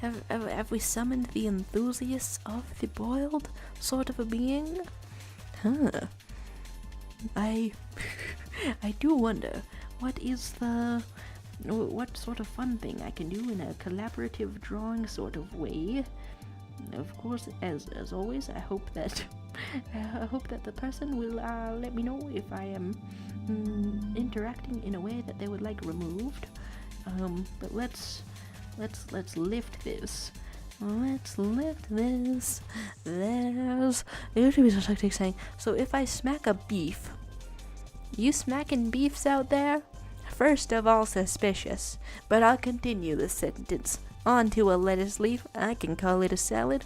Have we summoned the enthusiasts of the boiled sort of a being? Huh. I do wonder, what sort of fun thing I can do in a collaborative drawing sort of way. Of course, as always, I hope that the person will let me know if I am interacting in a way that they would like removed. But let's lift this. Let's lift this. There's usually be such a saying. So if I smack a beef, you smacking beefs out there? First of all, suspicious. But I'll continue the sentence. Onto a lettuce leaf. I can call it a salad.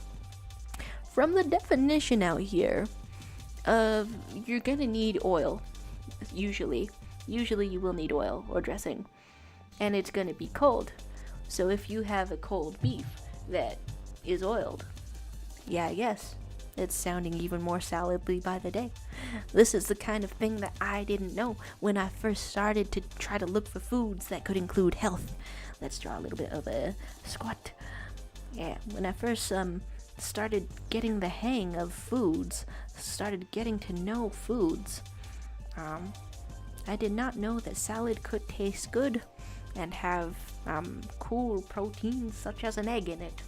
From the definition out here, you're gonna need oil. Usually you will need oil or dressing, and it's gonna be cold. So if you have a cold beef that is oiled, yeah, yes, it's sounding even more salad-y by the day. This is the kind of thing that I didn't know when I first started to try to look for foods that could include health. Let's draw a little bit of a squat. Yeah, when I first started getting the hang of foods, started getting to know foods, I did not know that salad could taste good and have cool proteins such as an egg in it.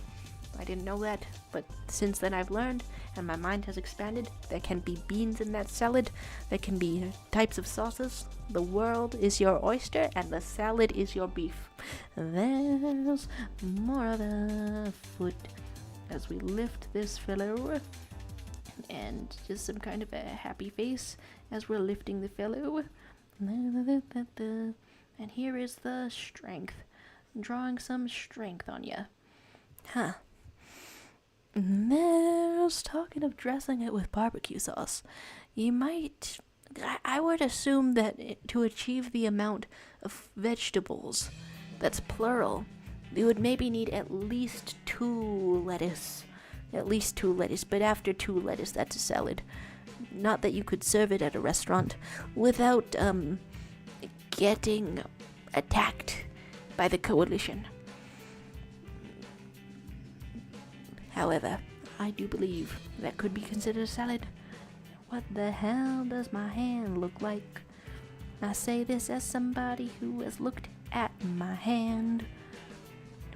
I didn't know that, but since then I've learned, and my mind has expanded. There can be beans in that salad, there can be types of sauces. The world is your oyster, and the salad is your beef. There's more of a foot as we lift this fellow, and just some kind of a happy face as we're lifting the fellow. And here is the strength. Drawing some strength on you. Huh. There's talking of dressing it with barbecue sauce. I would assume that to achieve the amount of vegetables, that's plural, you would maybe need at least two lettuce, but after 2 lettuce, that's a salad. Not that you could serve it at a restaurant without getting attacked by the coalition. However, I do believe that could be considered a salad. What the hell does my hand look like? I say this as somebody who has looked at my hand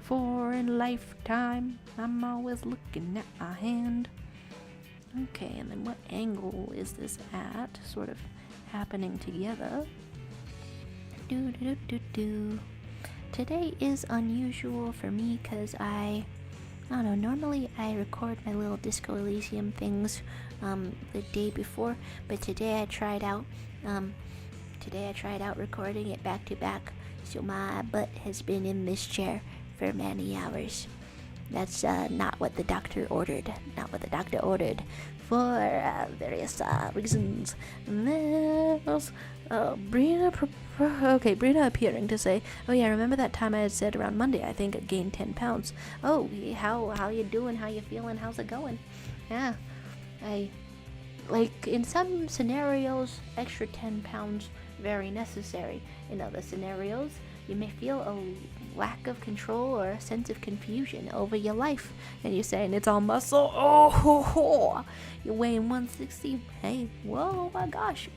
for a lifetime. I'm always looking at my hand. Okay, and then what angle is this at? Sort of happening together. Today is unusual for me because I don't know, normally I record my little Disco Elysium things the day before, but today I tried out recording it back to back, so my butt has been in this chair for many hours. That's not what the doctor ordered. For various reasons. And there's Brina appearing to say, oh yeah, remember that time I had said around Monday I think I gained 10 pounds. Oh, how you doing? How you feeling? How's it going? Yeah, I, like, in some scenarios, extra 10 pounds very necessary. In other scenarios, you may feel a lack of control or a sense of confusion over your life, and you're saying it's all muscle. Oh ho ho! You're weighing 160. Hey, whoa, oh my gosh!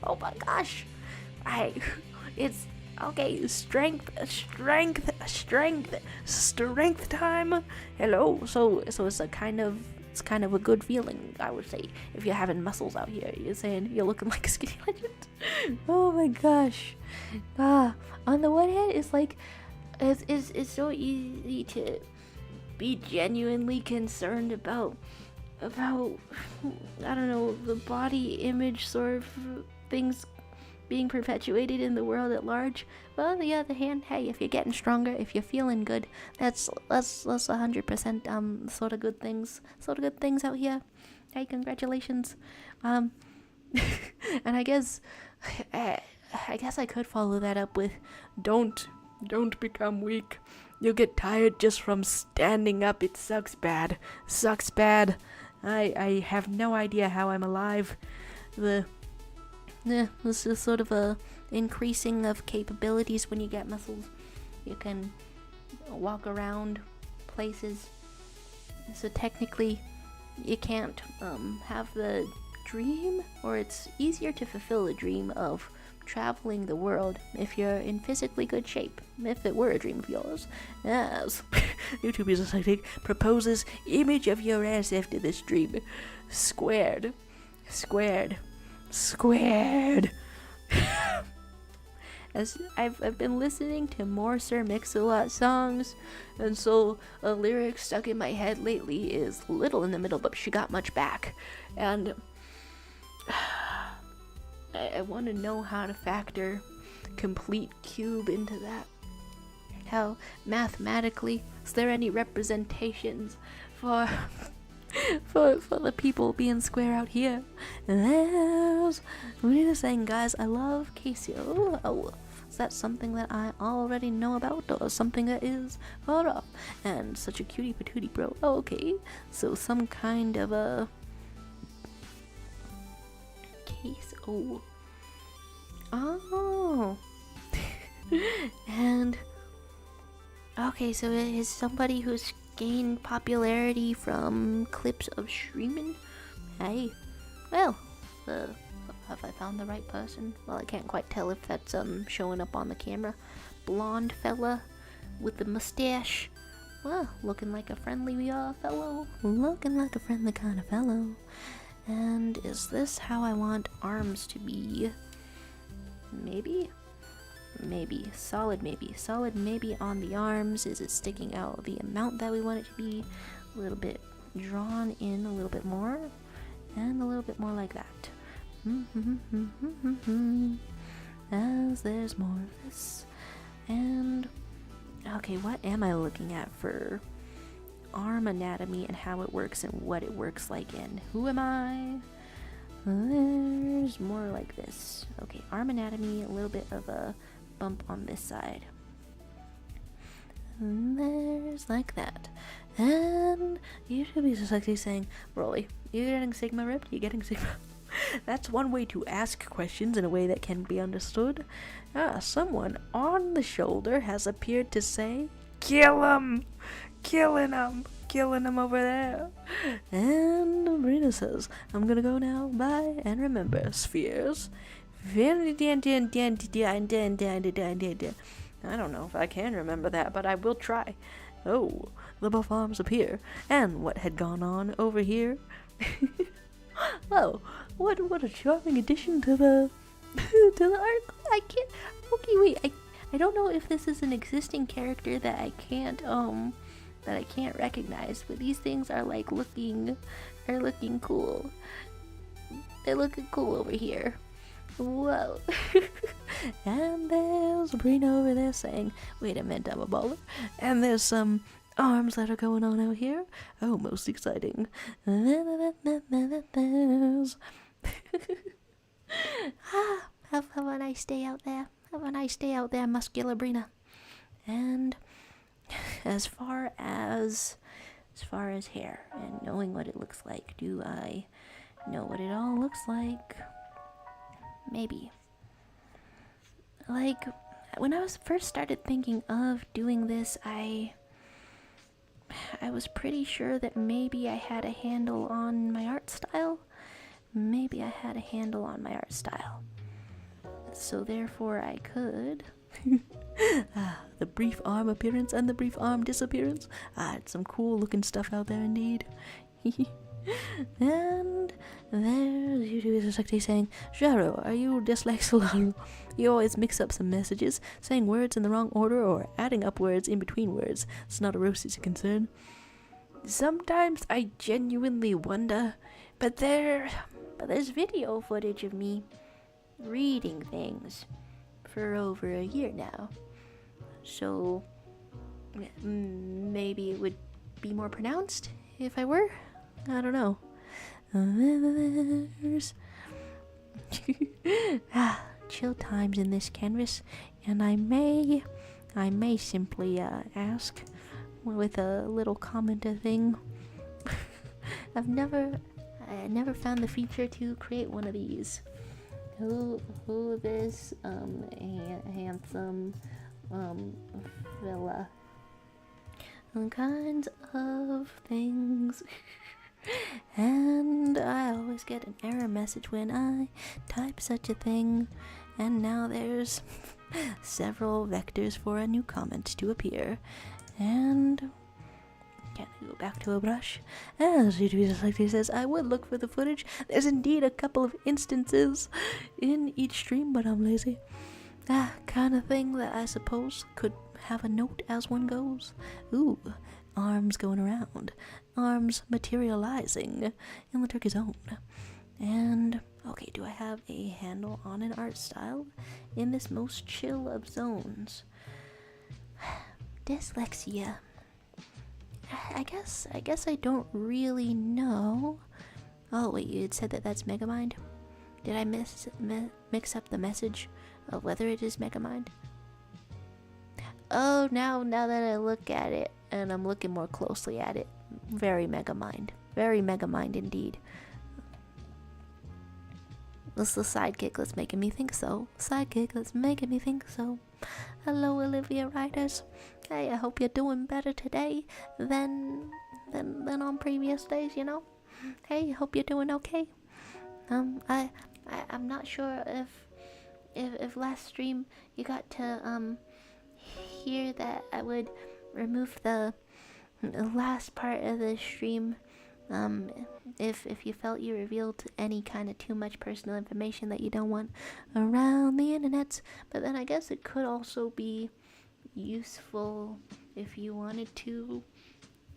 It's okay. Strength time. Hello. So it's kind of a good feeling, I would say, if you're having muscles out here. You're saying you're looking like a skinny legend. Oh my gosh. On the one hand, it's like it's so easy to be genuinely concerned about I don't know, the body image sort of things being perpetuated in the world at large. But on the other hand, hey, if you're getting stronger, if you're feeling good, that's 100% sort of good things out here. Hey, congratulations. And I guess I could follow that up with don't become weak. You'll get tired just from standing up. It sucks bad. I have no idea how I'm alive. This is sort of a increasing of capabilities when you get muscles. You can walk around places So technically, you can't have the dream, or it's easier to fulfill the dream of traveling the world if you're in physically good shape. If it were a dream of yours. Yes. YouTube is like proposes image of your ass after this dream. Squared. Squared. Squared. As I've been listening to more Sir Mix-a-Lot songs, and so a lyric stuck in my head lately is little in the middle, but she got much back. And I want to know how to factor complete cube into that. How mathematically, is there any representations for for the people being square out here? And there's Rita saying, guys, I love Casio. Oh, is that something that I already know about, or something that is far off? And such a cutie patootie, bro. Oh, okay, so some kind of a case. Oh. And okay, so it is somebody who's gained popularity from clips of streaming. Hey, well, have I found the right person? Well, I can't quite tell if that's showing up on the camera. Blonde fella with the mustache. Well, looking like a friendly fellow. Looking like a friendly kind of fellow. And is this how I want arms to be? Maybe? Maybe. Solid maybe. Solid maybe on the arms. Is it sticking out the amount that we want it to be? A little bit drawn in a little bit more. And a little bit more like that. As there's more of this. And okay, what am I looking at for arm anatomy and how it works and what it works like in? Who am I? There's more like this. Okay, arm anatomy, a little bit of a bump on this side. And there's like that. And you should be just like saying, Broly, you getting Sigma ripped? You getting Sigma? That's one way to ask questions in a way that can be understood. Someone on the shoulder has appeared to say, kill him! Killing him over there. And Marina says, I'm gonna go now, bye, and remember, spheres. I don't know if I can remember that, but I will try. Oh, the buff arms appear. And what had gone on over here? Oh, what a charming addition to the to the arc. I can't. Okay, wait. I don't know if this is an existing character that I can't recognize, but these things are like looking cool. They're looking cool over here. Whoa. And there's Sabrina over there saying, wait a minute, I'm a baller. And there's some arms that are going on out here. Oh, most exciting. Have a nice day out there. Have a nice day out there, muscular Brina. And as far as hair and knowing what it looks like, do I know what it all looks like? Maybe. Like, when I was first started thinking of doing this, I was pretty sure that maybe I had a handle on my art style. So therefore I could the brief arm appearance and the brief arm disappearance. It's some cool looking stuff out there indeed. And there's YouTubers like saying, Jaro, are you dyslexic? You always mix up some messages, saying words in the wrong order or adding up words in between words. It's not a roasty concern. Sometimes I genuinely wonder, but there's video footage of me reading things for over a year now. So maybe it would be more pronounced if I were. I don't know. There's chill times in this canvas, and I may simply ask with a little commenter thing. I never found the feature to create one of these. Who this handsome fella? All kinds of things things. And I always get an error message when I type such a thing. And now there's several vectors for a new comment to appear. And can I go back to a brush? As YouTube says, I would look for the footage. There's indeed a couple of instances in each stream, but I'm lazy. Kind of thing that I suppose could have a note as one goes. Ooh, arms going around. Arms materializing in the turkey zone. And, okay, do I have a handle on an art style in this most chill of zones? Dyslexia. I guess I don't really know. Oh wait, you had said that that's Megamind? Did I mix up the message of whether it is Megamind? Oh, now that I look at it, and I'm looking more closely at it, very Megamind. Very Megamind indeed. This is the sidekick that's making me think so. Sidekick that's making me think so. Hello, Olivia Riders. Hey, I hope you're doing better today than on previous days, you know? Hey, hope you're doing okay. I'm not sure if last stream you got to hear that I would remove the last part of the stream if you felt you revealed any kind of too much personal information that you don't want around the internet. But then I guess it could also be useful if you wanted to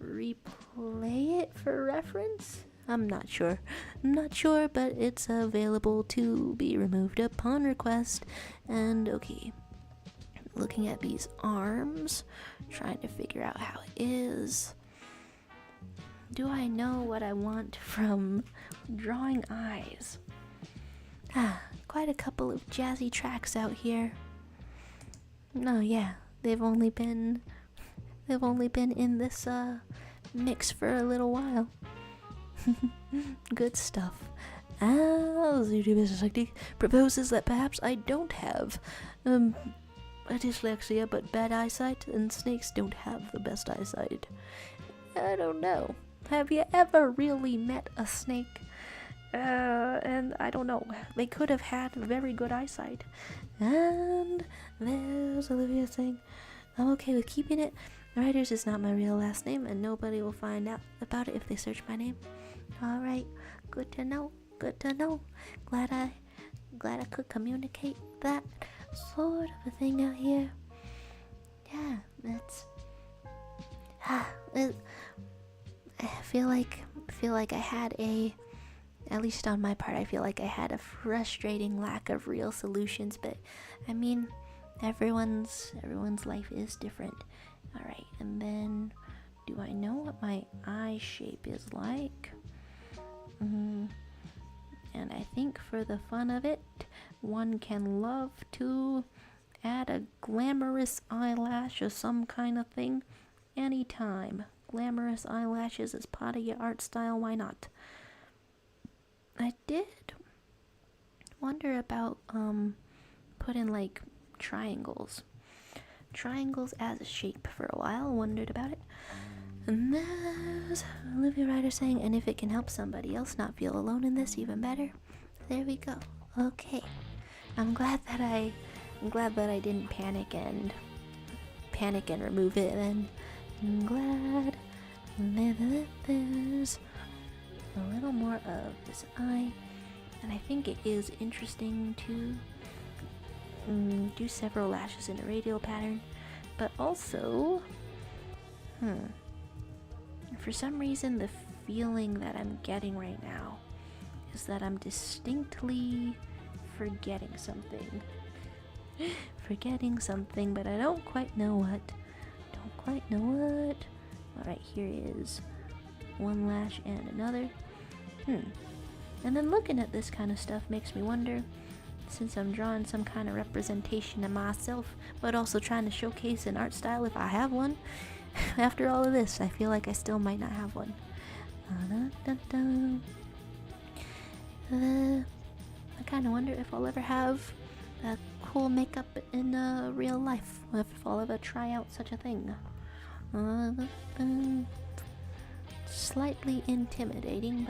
replay it for reference. I'm not sure, but it's available to be removed upon request. And okay, looking at these arms, trying to figure out how it is. Do I know what I want from drawing eyes? Quite a couple of jazzy tracks out here. No, yeah, they've only been in this mix for a little while. Good stuff. YouTube proposes that perhaps I don't have a dyslexia, but bad eyesight, and snakes don't have the best eyesight. I don't know. Have you ever really met a snake? And I don't know. They could have had very good eyesight. And there's Olivia saying, I'm okay with keeping it. Writers is not my real last name, and nobody will find out about it if they search my name. Alright, good to know. Good to know. Glad I could communicate that sort of a thing out here. Yeah, that's I feel like I had at least on my part, I feel like I had a frustrating lack of real solutions, but I mean, everyone's life is different. Alright, and then do I know what my eye shape is like? And I think for the fun of it, one can love to add a glamorous eyelash or some kind of thing anytime. Glamorous eyelashes as part of your art style, why not? I did wonder about putting like triangles as a shape for a while. Wondered about it. And there's Olivia Ryder saying, and if it can help somebody else not feel alone in this, even better. There we go. Okay, I'm glad that I didn't panic and remove it. And I'm glad that there's a little more of this eye, and I think it is interesting to do several lashes in a radial pattern, but also for some reason the feeling that I'm getting right now is that I'm distinctly forgetting something, but I don't quite know what. Alright, here is one lash and another. And then looking at this kind of stuff makes me wonder, since I'm drawing some kind of representation of myself, but also trying to showcase an art style if I have one. After all of this, I feel like I still might not have one. I kind of wonder if I'll ever have a cool makeup in real life, if I'll ever try out such a thing. slightly intimidating,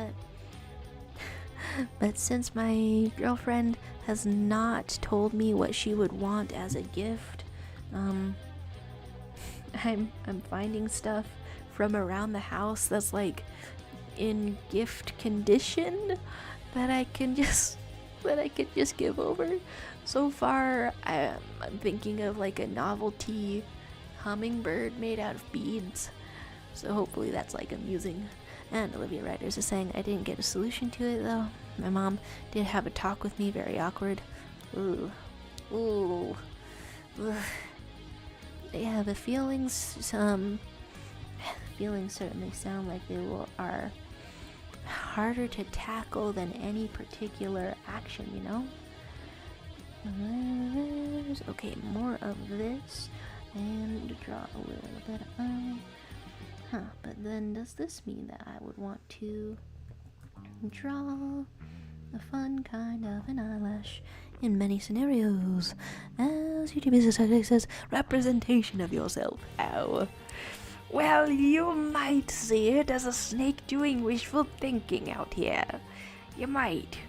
but since my girlfriend has not told me what she would want as a gift, I'm finding stuff from around the house that's like in gift condition that I can just give over. So far, I'm thinking of like a novelty hummingbird made out of beads. So hopefully that's like amusing. And Olivia Riders is saying I didn't get a solution to it though. My mom did have a talk with me, very awkward. Ooh. Ugh. Yeah, the feelings certainly sound like they are harder to tackle than any particular action, you know? Okay, more of this, and draw a little bit of but then does this mean that I would want to draw a fun kind of an eyelash in many scenarios? As YouTube says, representation of yourself. Ow. Well, you might see it as a snake doing wishful thinking out here. You might.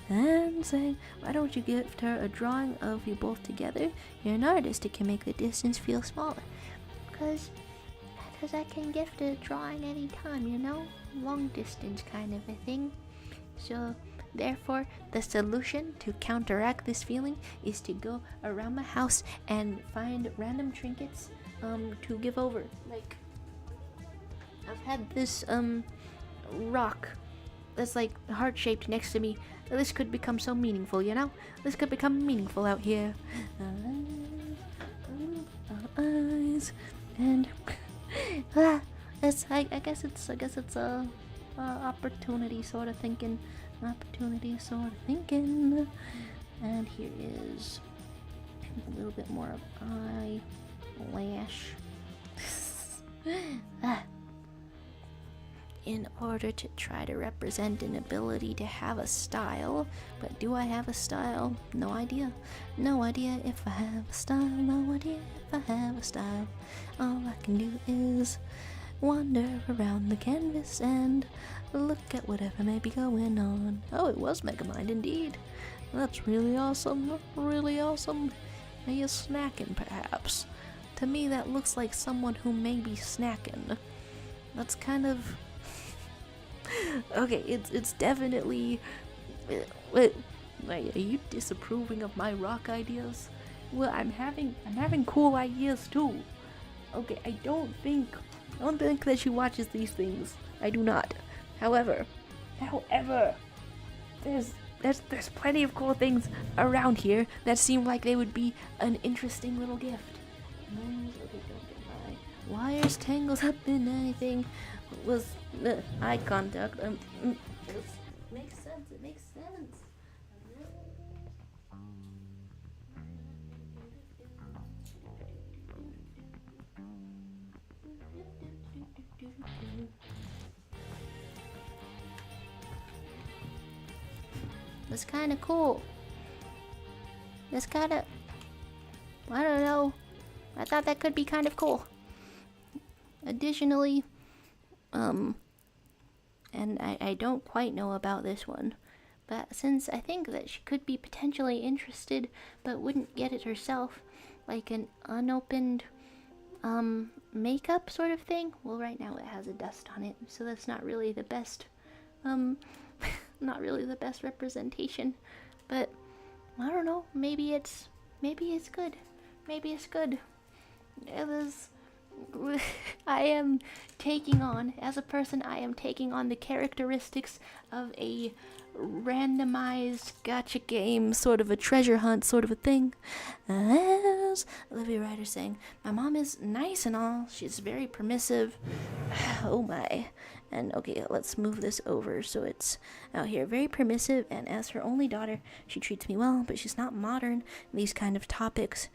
And saying, why don't you gift her a drawing of you both together? You're an artist, it can make the distance feel smaller. Because I can gift a drawing anytime, you know? Long distance kind of a thing. So, therefore, the solution to counteract this feeling is to go around my house and find random trinkets to give over. Like, I've had this rock that's like heart-shaped next to me. This could become so meaningful, you know? This could become meaningful out here. Eyes and I guess it's a opportunity sort of thinking. And here is a little bit more of eyelash. In order to try to represent an ability to have a style. But do I have a style? No idea. No idea if I have a style. No idea if I have a style. All I can do is wander around the canvas and look at whatever may be going on. Oh, it was Megamind indeed. That's really awesome. Really awesome. Are you snacking, perhaps? To me, that looks like someone who may be snacking. That's kind of... Okay, it's definitely... Wait, are you disapproving of my rock ideas? Well, I'm having cool ideas too. Okay, I don't think that she watches these things. I do not. However, there's plenty of cool things around here that seem like they would be an interesting little gift. Okay, don't get my wires tangled up in anything. Was eye contact. It makes sense. It makes sense. That's kind of cool. That's kind of... I don't know. I thought that could be kind of cool. Additionally, and I don't quite know about this one, but since I think that she could be potentially interested but wouldn't get it herself, like an unopened makeup sort of thing. Well, right now it has a dust on it, so that's not really the best not really the best representation, but I don't know, maybe it's good. Maybe it's good. It was... I am taking on, as a person, I am taking on the characteristics of a randomized gacha game, sort of a treasure hunt sort of a thing. As Olivia Ryder saying, my mom is nice and all, she's very permissive. Oh my. And okay, let's move this over so it's out here. Very permissive, and as her only daughter, she treats me well, but she's not modern in these kind of topics.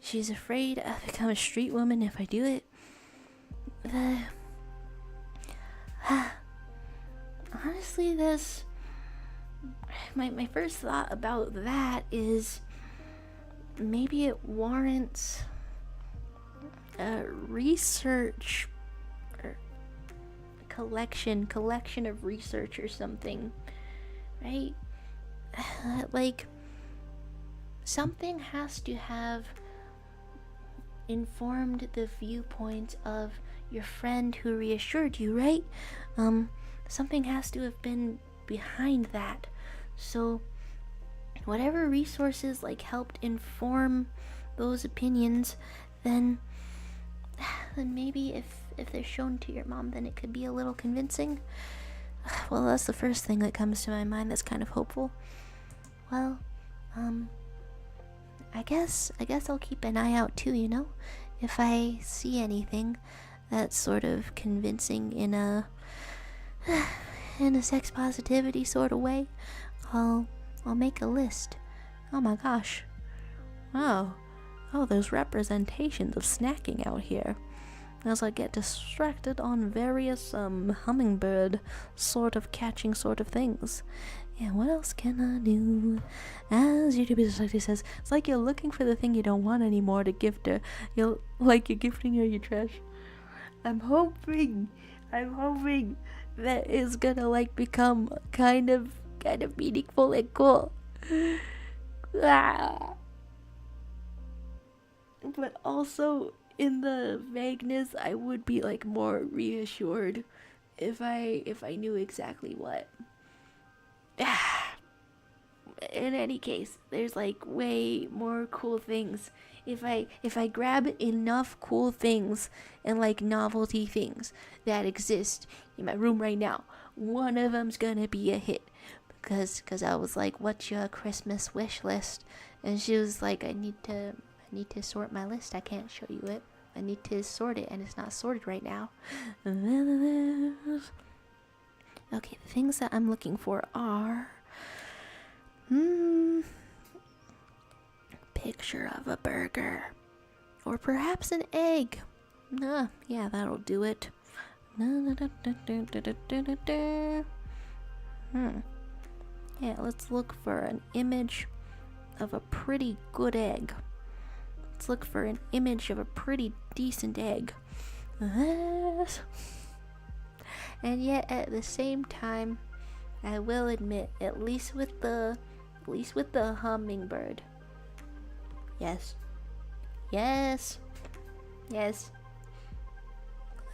She's afraid I'll become a street woman if I do it. Honestly, this... My first thought about that is maybe it warrants research, or collection of research or something, right? Like, something has to have informed the viewpoint of your friend who reassured you, right? Something has to have been behind that. So whatever resources like helped inform those opinions, then maybe if they're shown to your mom, then it could be a little convincing. Well, that's the first thing that comes to my mind that's kind of hopeful. Well, I guess I'll keep an eye out too, you know? If I see anything that's sort of convincing in a sex positivity sort of way, I'll make a list. Oh my gosh. Oh, there's representations of snacking out here. As I get distracted on various hummingbird sort of catching sort of things. Yeah, what else can I do? As YouTube Society says, it's like you're looking for the thing you don't want anymore to gift her. You're gifting her your trash. I'm hoping that is gonna like become kind of meaningful and cool. But also in the vagueness, I would be like more reassured if I knew exactly what. In any case, there's like way more cool things. If I grab enough cool things and like novelty things that exist in my room right now, one of them's gonna be a hit. Because I was like, what's your Christmas wish list? And she was like, I need to sort my list. I can't show you it. I need to sort it, and it's not sorted right now. Okay, the things that I'm looking for are picture of a burger, or perhaps an egg. Yeah, that'll do it. Yeah, let's look for an image of a pretty good egg. Let's look for an image of a pretty decent egg. And yet at the same time, I will admit, at least with the hummingbird. Yes.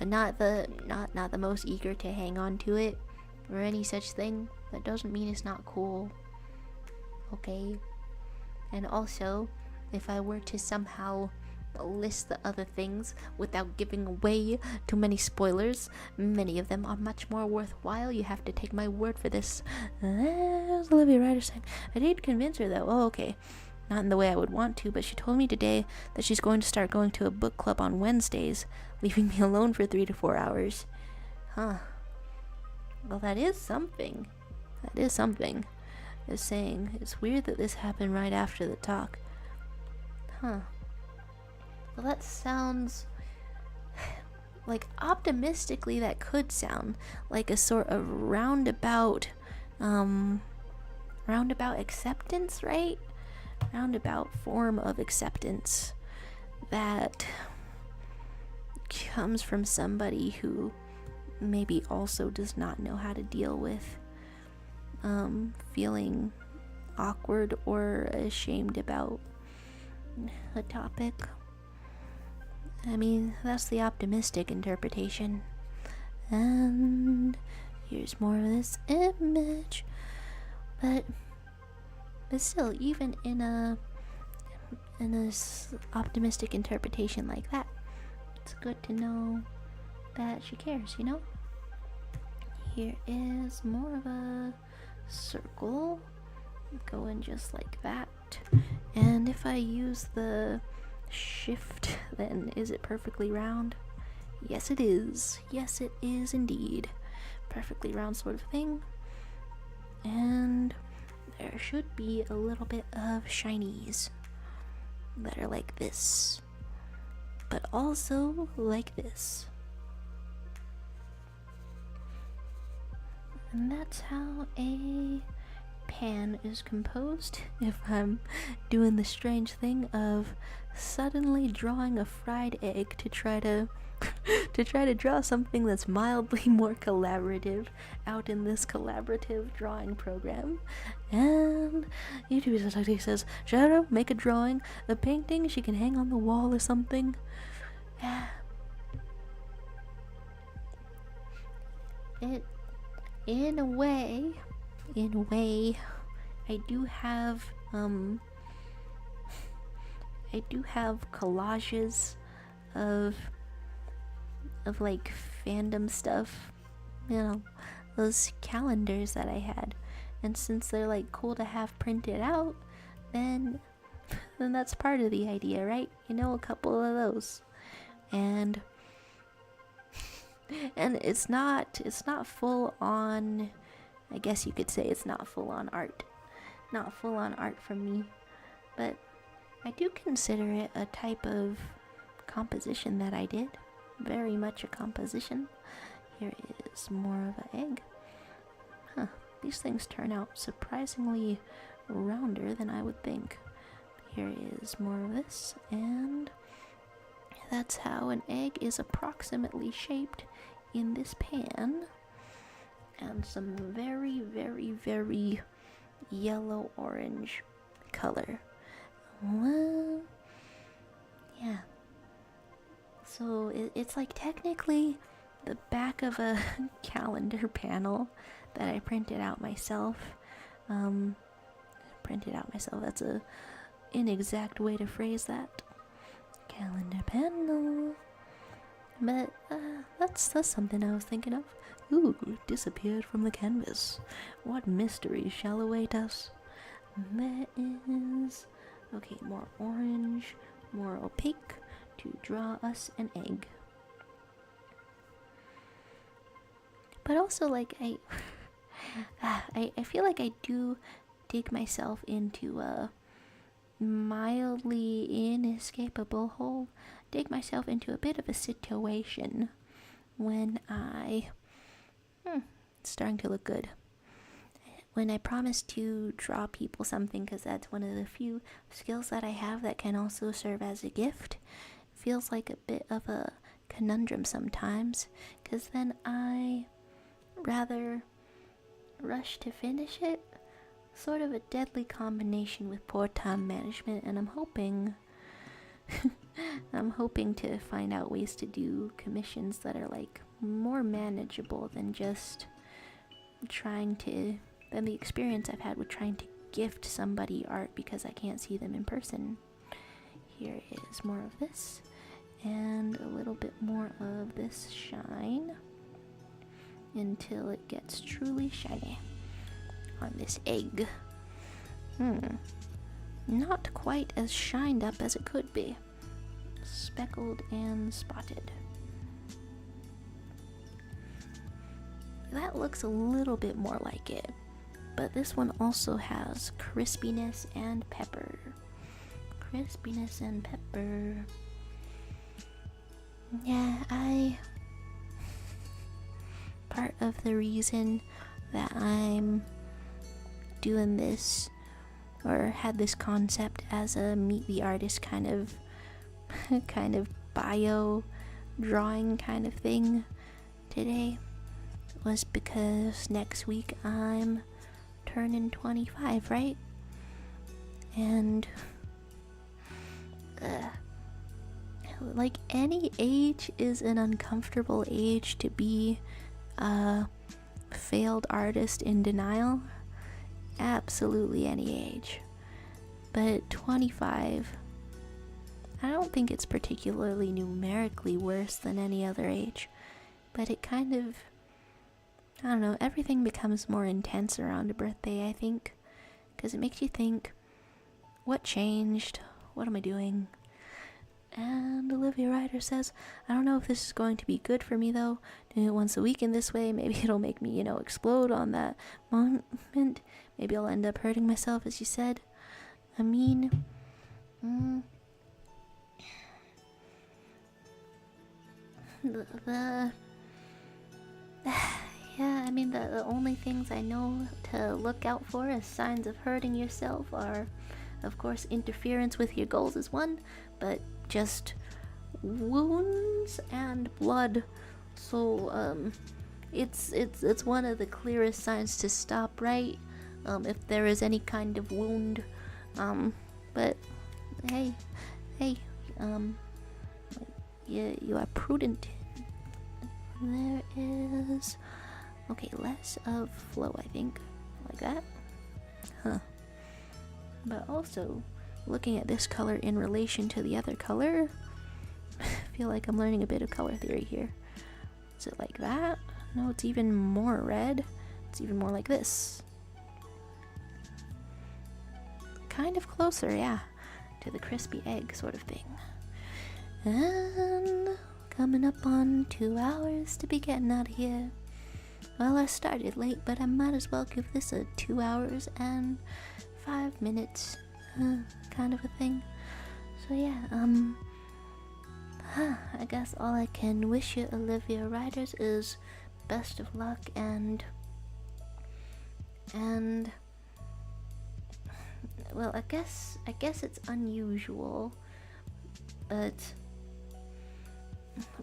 Not the most eager to hang on to it or any such thing. That doesn't mean it's not cool. Okay. And also, if I were to somehow list the other things without giving away too many spoilers, many of them are much more worthwhile. You have to take my word for this. As Olivia Ryder said, I did convince her though. Oh, okay. Not in the way I would want to, but she told me today that she's going to start going to a book club on Wednesdays, leaving me alone for 3 to 4 hours. Huh. Well, that is something. Just saying, it's weird that this happened right after the talk. Huh. Well, that sounds like, optimistically, that could sound like a sort of roundabout acceptance, right? Roundabout form of acceptance that comes from somebody who maybe also does not know how to deal with feeling awkward or ashamed about a topic. I mean, that's the optimistic interpretation. And here's more of this image. But still, even in a optimistic interpretation like that, it's good to know that she cares, you know? Here is more of a circle going just like that. And if I use the shift, then is it perfectly round? Yes, it is. Yes, it is indeed. Perfectly round sort of thing. And there should be a little bit of shinies that are like this, but also like this. And that's how a pan is composed if I'm doing the strange thing of suddenly drawing a fried egg to try to draw something that's mildly more collaborative out in this collaborative drawing program. And YouTube says, Shadow, make a drawing, a painting she can hang on the wall or something. In a way, I do have collages of like fandom stuff, you know, those calendars that I had, and since they're like cool to have printed out, then that's part of the idea, right? You know, a couple of those, and it's not full on, I guess you could say it's not full on art from me, but I do consider it a type of composition that I did. Very much a composition. Here is more of an egg. These things turn out surprisingly rounder than I would think. Here is more of this, and that's how an egg is approximately shaped in this pan. And some very, very, very yellow-orange color. Well, yeah. So it's like technically the back of a calendar panel that I printed out myself. That's a inexact way to phrase that. Calendar panel. But that's something I was thinking of. Ooh, disappeared from the canvas. What mystery shall await us? There is... Okay, more orange, more opaque to draw us an egg. But also, like, I feel like I do dig myself into a mildly inescapable hole. Dig myself into a bit of a situation when it's starting to look good. When I promise to draw people something, because that's one of the few skills that I have that can also serve as a gift, feels like a bit of a conundrum sometimes, because then I rather rush to finish it. Sort of a deadly combination with poor time management, and I'm hoping to find out ways to do commissions that are like more manageable than just than the experience I've had with trying to gift somebody art because I can't see them in person. Here is more of this, and a little bit more of this shine until it gets truly shiny on this egg. Not quite as shined up as it could be. Speckled and spotted. That looks a little bit more like it, but this one also has crispiness and pepper. Crispiness and pepper. Yeah, part of the reason that I'm doing this, or had this concept as a meet the artist kind of bio drawing kind of thing today, was because next week I'm turning 25, right? And like, any age is an uncomfortable age to be a failed artist in denial. Absolutely any age. But 25, I don't think it's particularly numerically worse than any other age, but it kind of, I don't know, everything becomes more intense around a birthday, I think, because it makes you think, what changed? What am I doing? And Olivia Ryder says, I don't know if this is going to be good for me though. Doing it once a week in this way, maybe it'll make me, explode on that moment. Maybe I'll end up hurting myself, as you said. I mean, the only things I know to look out for as signs of hurting yourself are, of course, interference with your goals is one, but just wounds and blood. So it's one of the clearest signs to stop, right? If there is any kind of wound. But hey, you are prudent. There is, okay, less of flow, I think, like that. Huh. But also, looking at this color in relation to the other color, I feel like I'm learning a bit of color theory here. Is it like that? No, it's even more red. It's even more like this. Kind of closer, yeah, to the crispy egg sort of thing. And coming up on 2 hours to be getting out of here. Well, I started late, but I might as well give this a 2 hours and 5 minutes kind of a thing. So yeah, I guess all I can wish you, Olivia Riders, is best of luck and well, I guess it's unusual, but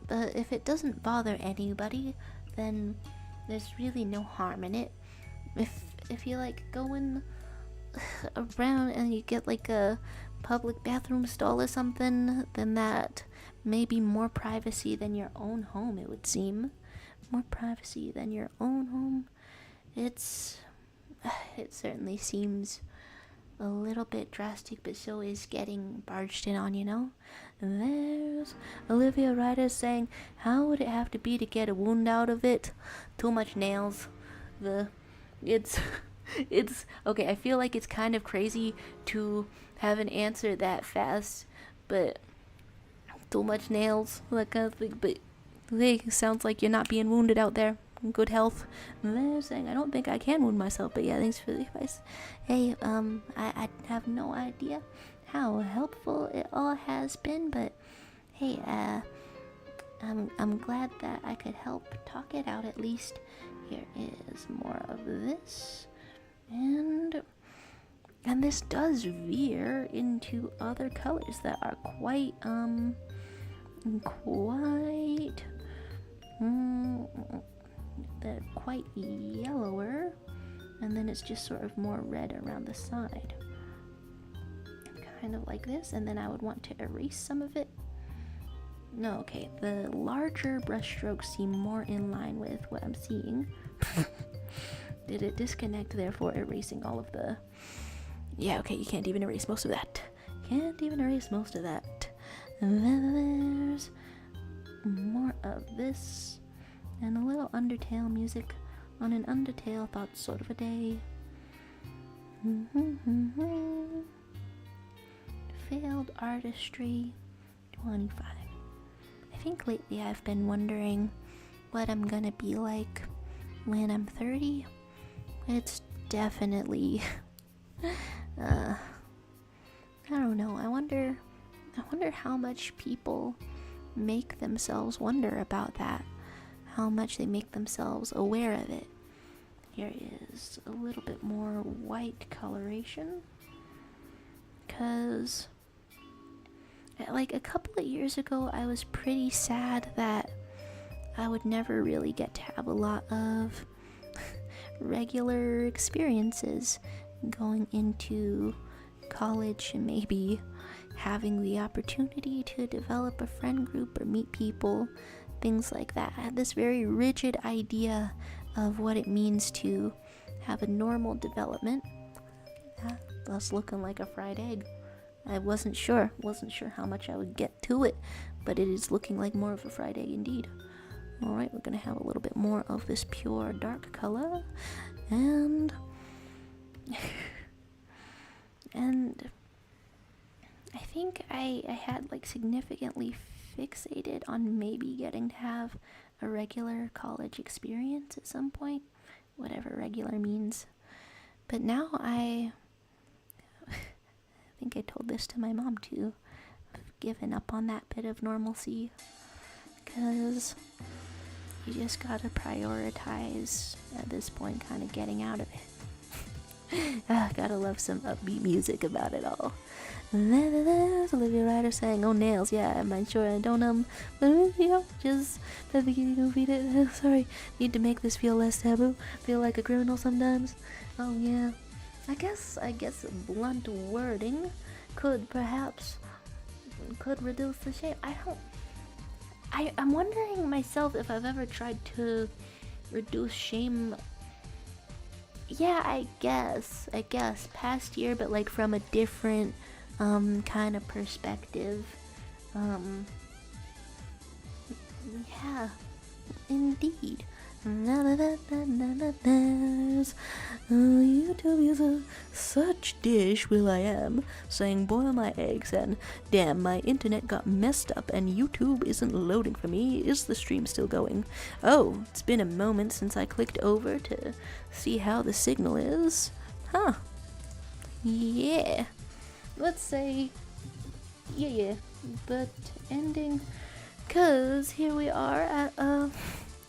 if it doesn't bother anybody, then there's really no harm in it. If you like going around and you get like a public bathroom stall or something, then that may be more privacy than your own home, it would seem. More privacy than your own home. It certainly seems a little bit drastic, but so is getting barged in on, you know? And there's Olivia Ryder saying, how would it have to be to get a wound out of it? Too much nails. It's okay, I feel like it's kind of crazy to have an answer that fast, but too much nails, that kind of thing. But hey, sounds like you're not being wounded out there. Good health. And they're saying, I don't think I can wound myself, but yeah, thanks for the advice. Hey, I have no idea how helpful it all has been, but hey, I'm glad that I could help talk it out at least. Here is more of this, and this does veer into other colors that are quite they're quite yellower, and then it's just sort of more red around the side, kind of like this. And then I would want to erase some of it. No, okay, the larger brush strokes seem more in line with what I'm seeing. Did it disconnect, therefore erasing all of the... Yeah, okay, you can't even erase most of that. Can't even erase most of that. And then there's more of this, and a little Undertale music on an Undertale thought sort of a day. Failed artistry 25. I think lately I've been wondering what I'm gonna be like when I'm 30. It's definitely I don't know. I wonder how much people make themselves wonder about that. How much they make themselves aware of it. Here is a little bit more white coloration, because like a couple of years ago I was pretty sad that I would never really get to have a lot of regular experiences going into college and maybe having the opportunity to develop a friend group or meet people, things like that. I had this very rigid idea of what it means to have a normal development. That's looking like a fried egg. I wasn't sure how much I would get to it, but it is looking like more of a fried egg indeed. Alright, we're gonna have a little bit more of this pure dark color, and and I think I had like significantly fixated on maybe getting to have a regular college experience at some point, whatever regular means. But now I think I told this to my mom too. I've given up on that bit of normalcy, because you just gotta prioritize at this point, kind of getting out of it. Gotta love some upbeat music about it all. There's Olivia Ryder saying, "Oh, nails, yeah, I'm sure I don't, but you know, just at the beginning of it, sorry, need to make this feel less taboo, feel like a criminal sometimes." Oh, yeah. I guess blunt wording could reduce the shame. I'm wondering myself if I've ever tried to reduce shame. Yeah, I guess past year, but like from a different kind of perspective. Yeah, indeed. YouTube is such dish will I am, saying boil my eggs and damn my internet got messed up and YouTube isn't loading for me. Is the stream still going? Oh, it's been a moment since I clicked over to see how the signal is. Huh. Yeah. Let's say yeah, but ending, cause here we are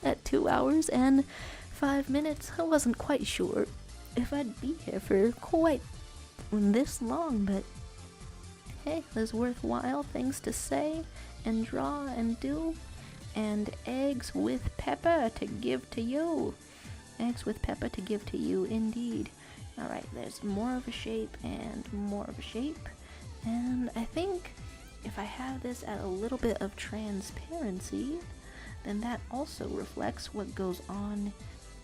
at 2 hours and 5 minutes. I wasn't quite sure if I'd be here for quite this long, but hey, there's worthwhile things to say and draw and do, and eggs with pepper to give to you. Eggs with pepper to give to you, indeed. Alright, there's more of a shape and more of a shape, and I think if I have this at a little bit of transparency, then that also reflects what goes on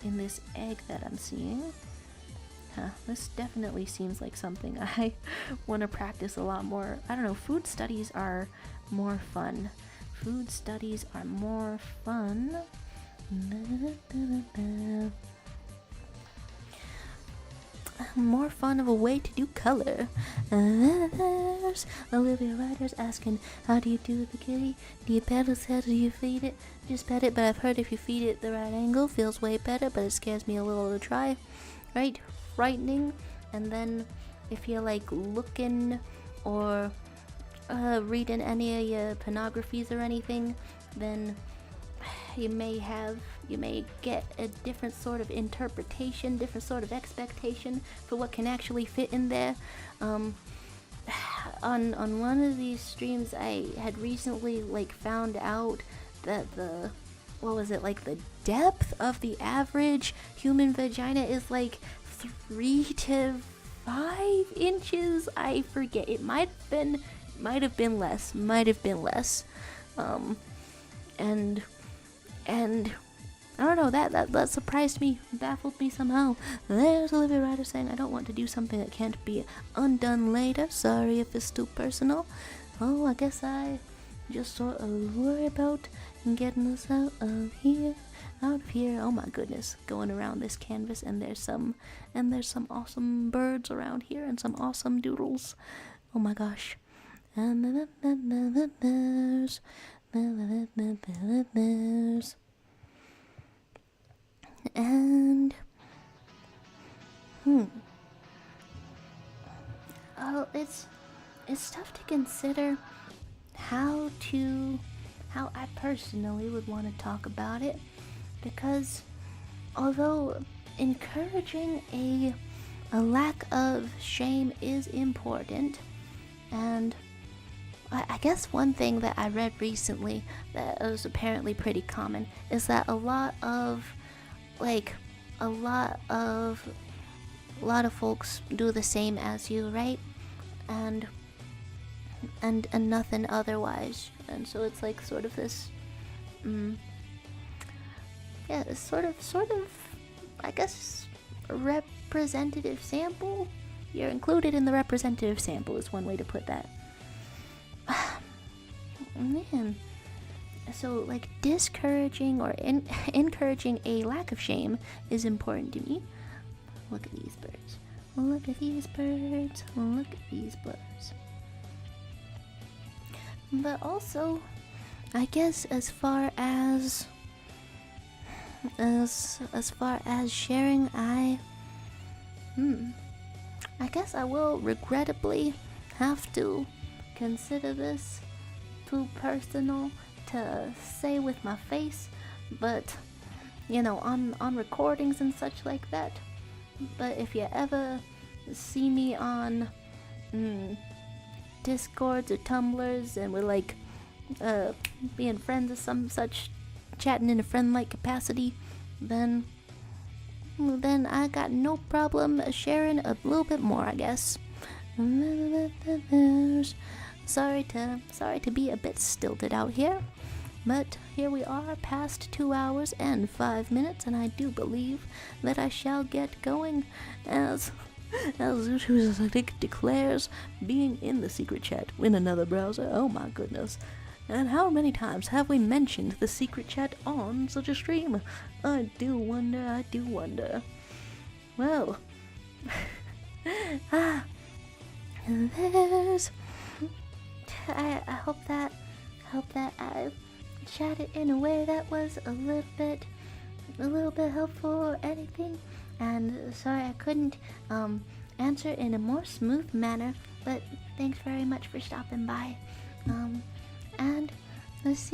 in this egg that I'm seeing. This definitely seems like something I want to practice a lot more. I don't know, food studies are more fun. Food studies are more fun. More fun of a way to do color. There's Olivia Ryder's asking, how do you do the kitty? Do you pet its head or do you feed it? Just pet it, but I've heard if you feed it the right angle, feels way better, but it scares me a little to try. Right? Frightening. And then if you're like looking or reading any of your pornographies or anything, then you may get a different sort of interpretation, different sort of expectation for what can actually fit in there. On one of these streams, I had recently like found out that the depth of the average human vagina is like 3 to 5 inches. I forget. It might have been less. And I don't know, that surprised me, baffled me somehow. There's Olivia Ryder saying, I don't want to do something that can't be undone later. Sorry if it's too personal. Oh, I guess I just sort of worry about getting us out of here. Oh my goodness, going around this canvas, and there's some awesome birds around here and some awesome doodles. Oh my gosh. And there's and oh, it's tough to consider how I personally would want to talk about it, because although encouraging a lack of shame is important, and I guess one thing that I read recently that was apparently pretty common is that a lot of folks do the same as you, right? And nothing otherwise. And so it's like sort of this it's sort of I guess a representative sample. You're included in the representative sample is one way to put that. Man, so like discouraging or encouraging a lack of shame is important to me. Look at these birds. Look at these birds. Look at these birds. But also, I guess as far as sharing, I guess I will regrettably have to consider this too personal to say with my face, but you know, on recordings and such like that. But if you ever see me on Discords or Tumblrs and we're like being friends or some such, chatting in a friend-like capacity, then I got no problem sharing a little bit more, I guess. Sorry to be a bit stilted out here, but here we are past 2 hours and 5 minutes, and I do believe that I shall get going as declares being in the secret chat in another browser. Oh my goodness. And how many times have we mentioned the secret chat on such a stream? I do wonder. Well, there's... I hope that I chatted in a way that was a little bit helpful or anything. And sorry I couldn't answer in a more smooth manner, but thanks very much for stopping by. And let's see.